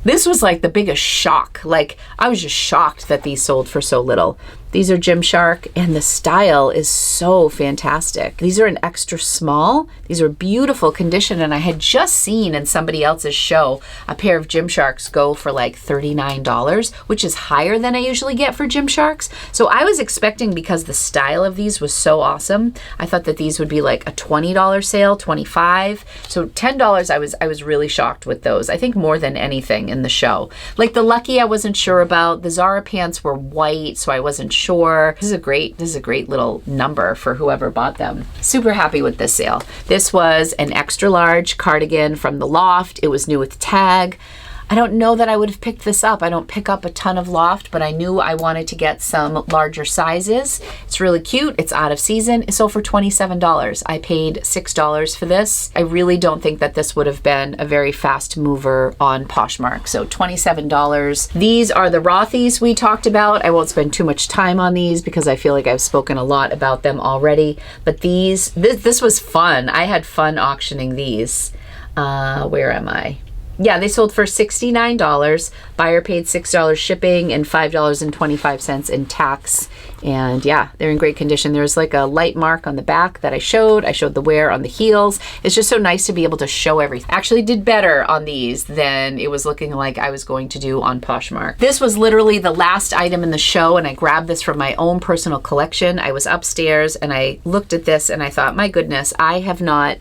A: This was like the biggest shock. Like, I was just shocked that these sold for so little. These are Gymshark, and the style is so fantastic. These are an extra small. These are beautiful condition, and I had just seen in somebody else's show a pair of Gymsharks go for like $39, which is higher than I usually get for Gymsharks. So I was expecting, because the style of these was so awesome, I thought that these would be like a $20 sale, $25. So $10, I was really shocked with those. I think more than anything in the show. Like the Lucky, I wasn't sure about. The Zara pants were white, so I wasn't sure. This is a great little number for whoever bought them. Super happy with this sale. This was an extra large cardigan from the Loft. It was new with tag. I don't know that I would have picked this up. I don't pick up a ton of Loft, but I knew I wanted to get some larger sizes. It's really cute. It's out of season. So for $27, I paid $6 for this. I really don't think that this would have been a very fast mover on Poshmark. So $27. These are the Rothy's we talked about. I won't spend too much time on these because I feel like I've spoken a lot about them already. But this was fun. I had fun auctioning these. Where am I? Yeah, they sold for $69. Buyer paid $6 shipping and $5.25 in tax. And yeah, they're in great condition. There's like a light mark on the back that I showed. I showed the wear on the heels. It's just so nice to be able to show everything. Actually did better on these than it was looking like I was going to do on Poshmark. This was literally the last item in the show, and I grabbed this from my own personal collection. I was upstairs and I looked at this and I thought, my goodness, I have not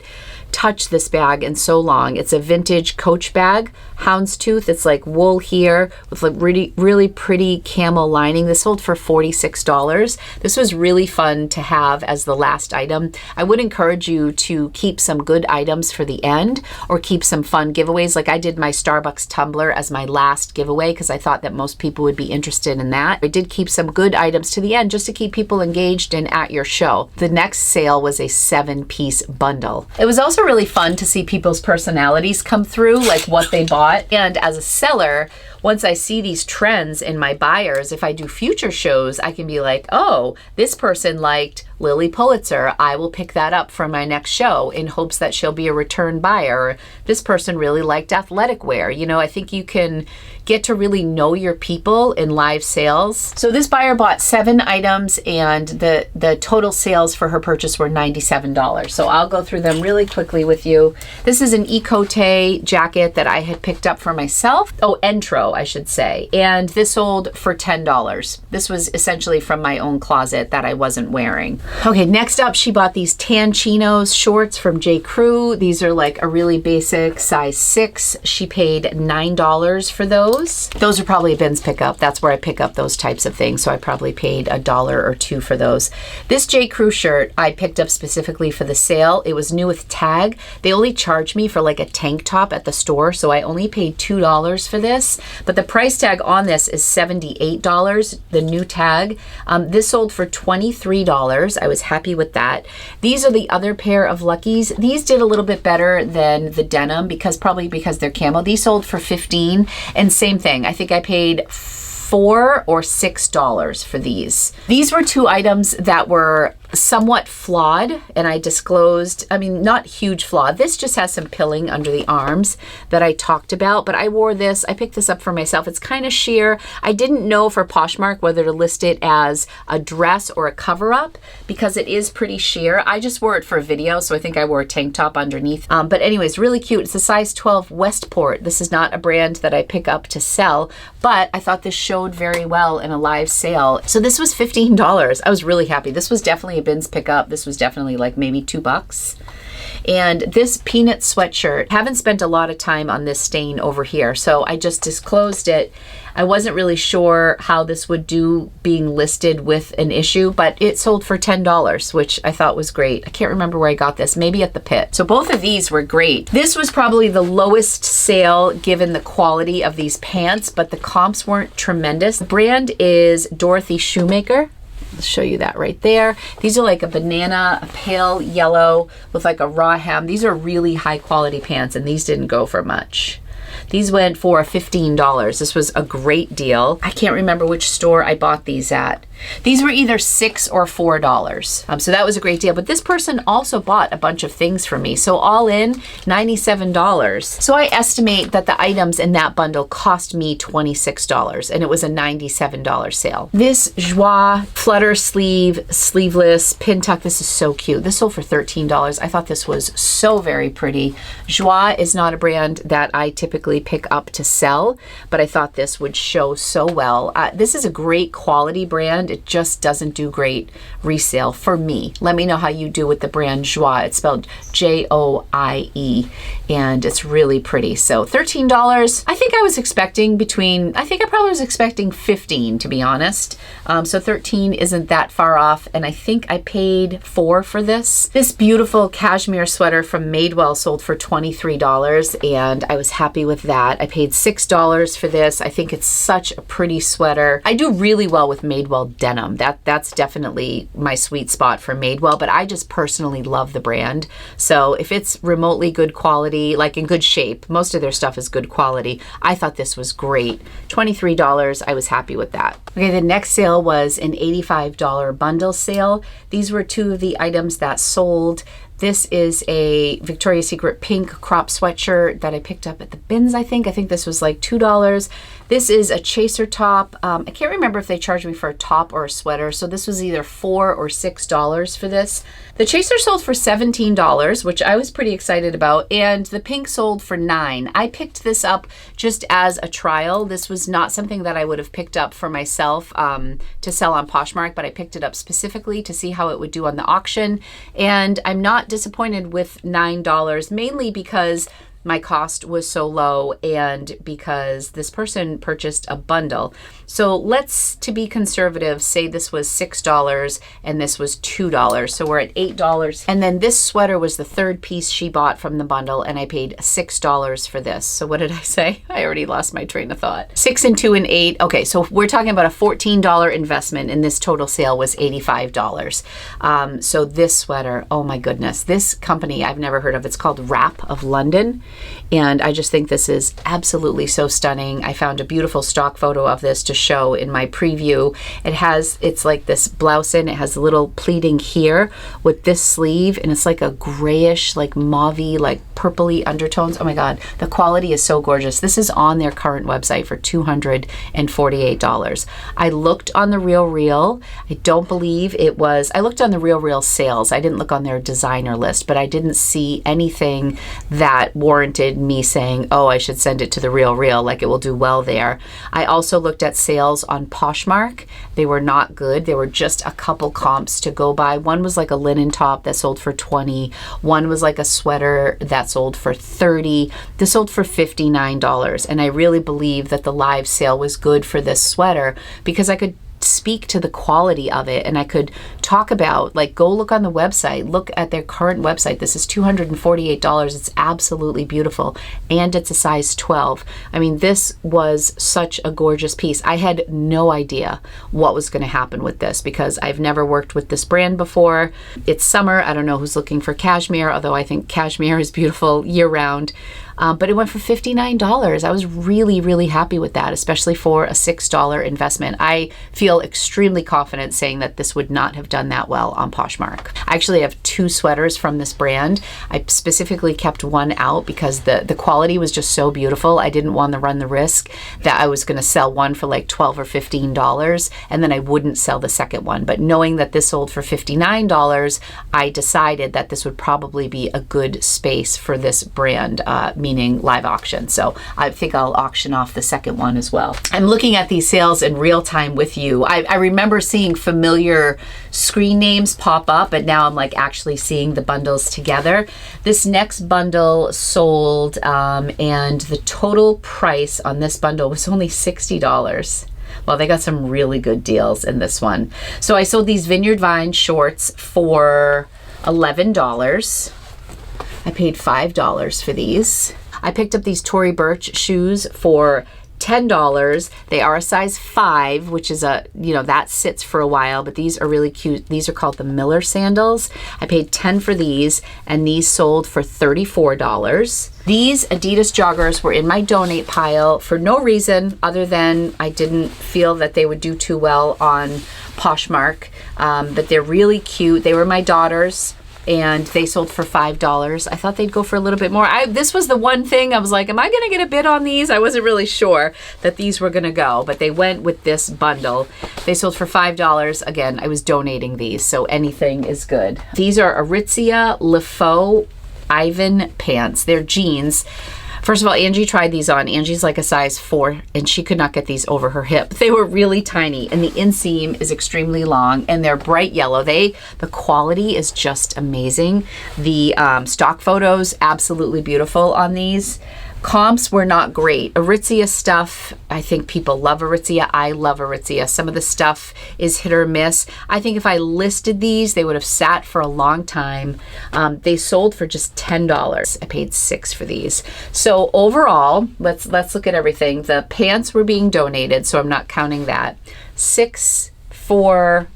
A: touched this bag in so long. It's a vintage Coach bag, houndstooth. It's like wool here with like really pretty camel lining. This sold for $46. This was really fun to have as the last item. I would encourage you to keep some good items for the end, or keep some fun giveaways. Like I did my Starbucks tumbler as my last giveaway because I thought that most people would be interested in that. I did keep some good items to the end just to keep people engaged and at your show. The next sale was a 7-piece bundle. It was also really fun to see people's personalities come through, like what they bought. And as a seller, once I see these trends in my buyers, if I do future shows, I can be like, oh, this person liked Lily Pulitzer. I will pick that up for my next show in hopes that she'll be a return buyer. This person really liked athletic wear. You know, I think you can get to really know your people in live sales. So this buyer bought 7 items, and the total sales for her purchase were $97. So I'll go through them really quickly with you. This is an Ecote jacket that I had picked up for myself. Oh, Entro, I should say. And this sold for $10. This was essentially from my own closet that I wasn't wearing. Okay, next up, she bought these tan chinos shorts from J. Crew. These are like a really basic size 6. She paid $9 for those. Those are probably a bins pickup. That's where I pick up those types of things. So I probably paid $1 or $2 for those. This J. Crew shirt I picked up specifically for the sale. It was new with tag. They only charged me for like a tank top at the store, so I only paid $2 for this. But the price tag on this is $78, the new tag. This sold for $23. I was happy with that. These are the other pair of Luckies. These did a little bit better than the denim probably because they're camo. These sold for $15, and same thing. I think I paid $4 or $6 for these. These were 2 items that were somewhat flawed, and I disclosed, I mean, not huge flaw. This just has some pilling under the arms that I talked about, but I wore this. I picked this up for myself. It's kind of sheer. I didn't know for Poshmark whether to list it as a dress or a cover-up because it is pretty sheer. I just wore it for a video, so I think I wore a tank top underneath. But anyways, really cute. It's a size 12 Westport. This is not a brand that I pick up to sell, but I thought this showed very well in a live sale. So this was $15. I was really happy. This was definitely a bins pickup. This was definitely like maybe $2. And this peanut sweatshirt, haven't spent a lot of time on this stain over here, so I just disclosed it. I wasn't really sure how this would do being listed with an issue, but it sold for $10, which I thought was great. I can't remember where I got this, maybe at the Pit. So both of these were great. This was probably the lowest sale given the quality of these pants, but the comps weren't tremendous. The brand is Dorothy Shoemaker. I'll show you that right there. These are like a banana, a pale yellow with like a raw hem. These are really high quality pants, and these didn't go for much. These went for $15. This was a great deal. I can't remember which store I bought these at. These were either $6 or $4. So that was a great deal. But this person also bought a bunch of things for me. So all in, $97. So I estimate that the items in that bundle cost me $26, and it was a $97 sale. This Joie flutter sleeve, sleeveless pin tuck, this is so cute. This sold for $13. I thought this was so very pretty. Joie is not a brand that I typically pick up to sell, but I thought this would show so well. This is a great quality brand. It just doesn't do great resale for me. Let me know how you do with the brand Joie. It's spelled Joie, and it's really pretty. So $13. I think I was expecting I probably was expecting 15, to be honest. So 13 isn't that far off, and I think I paid $4 for this. This beautiful cashmere sweater from Madewell sold for $23, and I was happy with that. I paid $6 for this. I think it's such a pretty sweater. I do really well with Madewell denim. That's definitely my sweet spot for Madewell, but I just personally love the brand. So if it's remotely good quality, like in good shape, most of their stuff is good quality. I thought this was great. $23, I was happy with that. Okay, the next sale was an $85 bundle sale. These were two of the items that sold. This is a Victoria's Secret pink crop sweatshirt that I picked up at the bins, I think. I think this was like $2. This is a chaser top. I can't remember if they charged me for a top or a sweater, so this was either $4 or $6 for this. The chaser sold for $17, which I was pretty excited about, and the pink sold for $9. I picked this up just as a trial. This was not something that I would have picked up for myself to sell on Poshmark, but I picked it up specifically to see how it would do on the auction, and I'm not disappointed with $9, mainly because my cost was so low and because this person purchased a bundle. So let's, to be conservative, say this was $6 and this was $2. So we're at $8. And then this sweater was the third piece she bought from the bundle, and I paid $6 for this. So what did I say? I already lost my train of thought. 6 and 2 and 8. Okay, so we're talking about a $14 investment, and this total sale was $85. So this sweater, oh my goodness, this company I've never heard of. It's called Wrap of London. And I just think this is absolutely so stunning. I found a beautiful stock photo of this to show in my preview. It's like this blouse in, it has a little pleating here with this sleeve, and it's like a grayish, like mauvey, like purpley undertones. Oh my God, the quality is so gorgeous. This is on their current website for $248. I looked on the RealReal. I don't believe it was, I looked on the RealReal sales. I didn't look on their designer list, but I didn't see anything that warranted me saying, oh, I should send it to the RealReal, like it will do well there. I also looked at sales on Poshmark. They were not good. There were just a couple comps to go by. One was like a linen top that sold for $20. One was like a sweater that sold for $30. This sold for $59. And I really believe that the live sale was good for this sweater because I could speak to the quality of it, and I could talk about, like, go look on the website, look at their current website. This is $248. It's absolutely beautiful, and it's a size 12. I mean, this was such a gorgeous piece. I had no idea what was going to happen with this because I've never worked with this brand before. It's summer. I don't know who's looking for cashmere, although I think cashmere is beautiful year-round. But it went for $59. I was really, really happy with that, especially for a $6 investment. I feel extremely confident saying that this would not have done that well on Poshmark. I actually have 2 sweaters from this brand. I specifically kept one out because the quality was just so beautiful. I didn't want to run the risk that I was going to sell one for like $12 or $15 and then I wouldn't sell the second one. But knowing that this sold for $59, I decided that this would probably be a good space for this brand. meaning live auction. So I think I'll auction off the second one as well. I'm looking at these sales in real time with you. I remember seeing familiar screen names pop up, but now I'm like actually seeing the bundles together. This next bundle sold, and the total price on this bundle was only $60. Well, they got some really good deals in this one. So I sold these Vineyard Vine shorts for $11. I paid $5 for these. I picked up these Tory Burch shoes for $10. They are a size 5, which is that sits for a while, but these are really cute. These are called the Miller sandals. I paid $10 for these, and these sold for $34. These Adidas joggers were in my donate pile for no reason other than I didn't feel that they would do too well on Poshmark, but they're really cute. They were my daughter's, and they sold for $5. I thought they'd go for a little bit more. This was the one thing I was like, am I gonna get a bid on these? I wasn't really sure that these were gonna go, but they went with this bundle. They sold for $5. Again, I was donating these, so anything is good. These are Aritzia Le Faux Ivan pants. They're jeans. First of all, Angie tried these on. Angie's like a size 4, and she could not get these over her hip. They were really tiny, and the inseam is extremely long, and they're bright yellow. The quality is just amazing. The stock photos, absolutely beautiful on these. Comps were not great. Aritzia stuff, I think people love Aritzia. I love Aritzia. Some of the stuff is hit or miss. I think if I listed these, they would have sat for a long time. They sold for just $10. I paid $6 for these. So overall, let's look at everything. The pants were being donated, so I'm not counting that. $6 for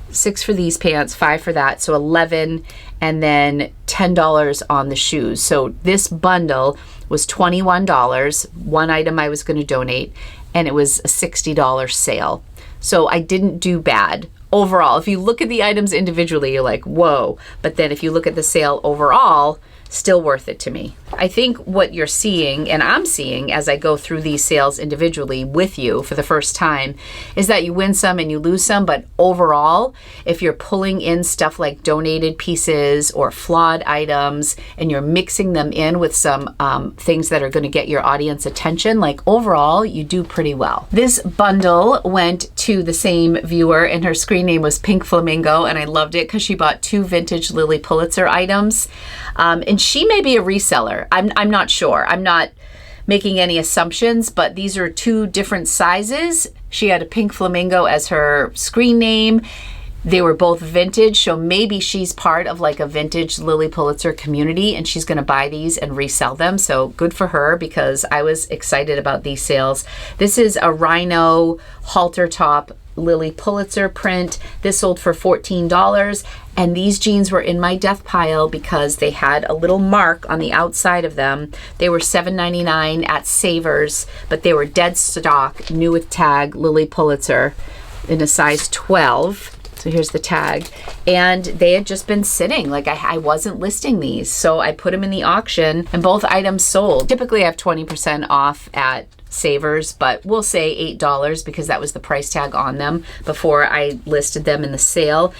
A: these pants, $5 for that, so $11, and then $10 on the shoes. So this bundle was $21. One item I was going to donate, and it was a $60 sale. So I didn't do bad. Overall, if you look at the items individually, you're like, whoa. But then if you look at the sale overall, still worth it to me. I think what you're seeing, and I'm seeing as I go through these sales individually with you for the first time, is that you win some and you lose some, but overall, if you're pulling in stuff like donated pieces or flawed items, and you're mixing them in with some things that are going to get your audience attention, like overall, you do pretty well. This bundle went to the same viewer, and her screen name was Pink Flamingo, and I loved it because she bought 2 vintage Lily Pulitzer items. And she may be a reseller. I'm not sure. I'm not making any assumptions, but these are 2 different sizes. She had a Pink Flamingo as her screen name. They were both vintage, so maybe she's part of like a vintage Lily Pulitzer community, and she's gonna buy these and resell them. So good for her, because I was excited about these sales. This is a rhino halter top Lily Pulitzer print. This sold for $14, and these jeans were in my death pile because they had a little mark on the outside of them. They were $7.99 at Savers, but they were dead stock, new with tag, Lily Pulitzer, in a size 12. So here's the tag, and they had just been sitting. Like I wasn't listing these, so I put them in the auction, and both items sold. Typically I have 20% off at Savers, but we'll say $8 because that was the price tag on them before I listed them in the sale.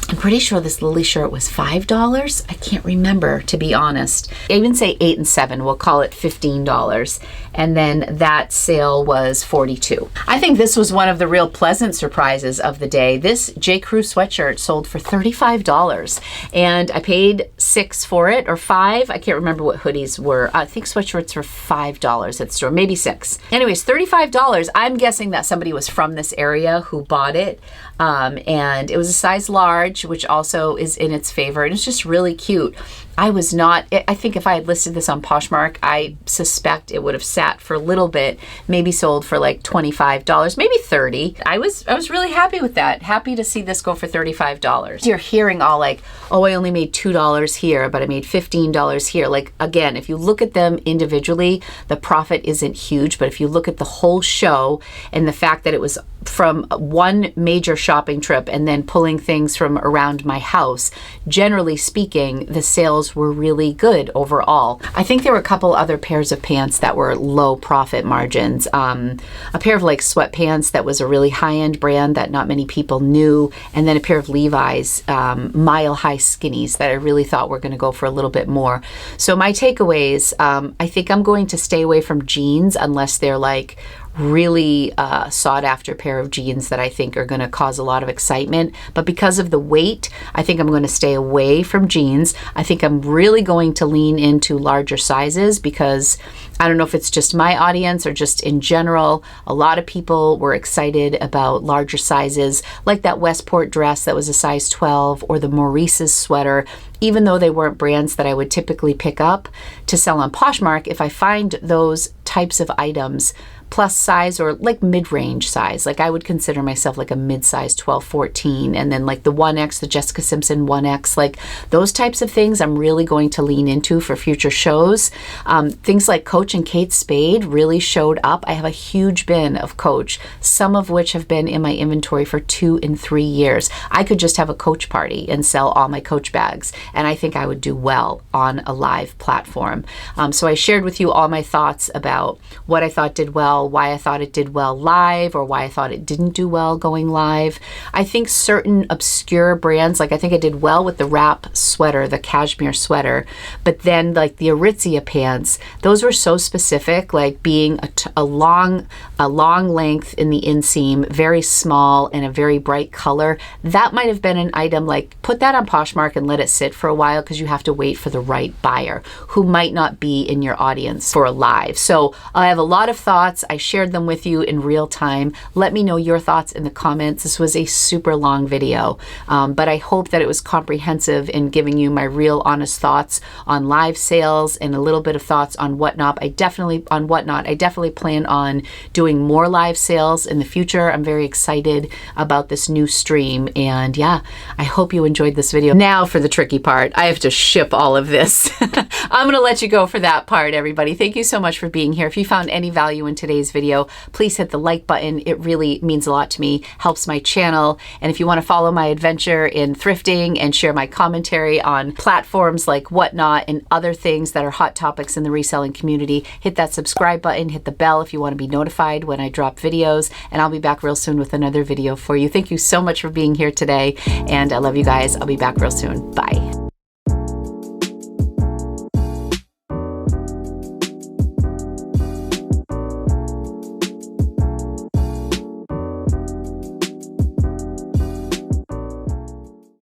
A: I'm pretty sure this Lily shirt was $5. I can't remember, to be honest. I even say 8 and 7. We'll call it $15. And then that sale was $42. I think this was one of the real pleasant surprises of the day. This J. Crew sweatshirt sold for $35, and I paid $6 for it, or $5. I can't remember what hoodies were. I think sweatshirts were $5 at the store, maybe $6. Anyways, $35. I'm guessing that somebody was from this area who bought it. And it was a size large, which also is in its favor, and it's just really cute. I think if I had listed this on Poshmark, I suspect it would have sat for a little bit, maybe sold for like $25, maybe $30. I was really happy with that. Happy to see this go for $35. You're hearing all like, oh, I only made $2 here, but I made $15 here. Like, again, if you look at them individually, the profit isn't huge, but if you look at the whole show and the fact that it was from one major shopping trip and then pulling things from around my house, generally speaking, the sales were really good overall. I think there were a couple other pairs of pants that were low profit margins. A pair of like sweatpants that was a really high-end brand that not many people knew, and then a pair of Levi's Mile High skinnies that I really thought out, we're going to go for a little bit more. So my takeaways, I think I'm going to stay away from jeans unless they're like really sought after pair of jeans that I think are going to cause a lot of excitement. But because of the weight, I think I'm going to stay away from jeans. I think I'm really going to lean into larger sizes because I don't know if it's just my audience or just in general, a lot of people were excited about larger sizes, like that Westport dress that was a size 12 or the Maurice's sweater. Even though they weren't brands that I would typically pick up to sell on Poshmark, if I find those types of items plus size or like mid-range size, like I would consider myself like a mid-size 12, 14, and then like the 1X, the Jessica Simpson 1X, like those types of things I'm really going to lean into for future shows. Things like Coach and Kate Spade really showed up. I have a huge bin of Coach, some of which have been in my inventory for 2 and 3 years. I could just have a Coach party and sell all my Coach bags, and I think I would do well on a live platform. So I shared with you all my thoughts about what I thought did well, why I thought it did well live, or why I thought it didn't do well going live. I think certain obscure brands, like I think I did well with the wrap sweater, the cashmere sweater, but then like the Aritzia pants, those were so specific, like being a long length in the inseam, very small and a very bright color. That might have been an item like put that on Poshmark and let it sit for a while because you have to wait for the right buyer who might not be in your audience for a live. So I have a lot of thoughts. I shared them with you in real time. Let me know your thoughts in the comments. This was a super long video, but I hope that it was comprehensive in giving you my real honest thoughts on live sales and a little bit of thoughts on Whatnot. I definitely plan on doing more live sales in the future. I'm very excited about this new stream, and yeah, I hope you enjoyed this video. Now for the tricky part, I have to ship all of this. I'm gonna let you go for that part, everybody. Thank you so much for being here. If you found any value in today's video, please hit the like button. It really means a lot to me, helps my channel. And if you want to follow my adventure in thrifting and share my commentary on platforms like Whatnot and other things that are hot topics in the reselling community, hit that subscribe button, hit the bell if you want to be notified when I drop videos, and I'll be back real soon with another video for you. Thank you so much for being here today, and I love you guys. I'll be back real soon. Bye.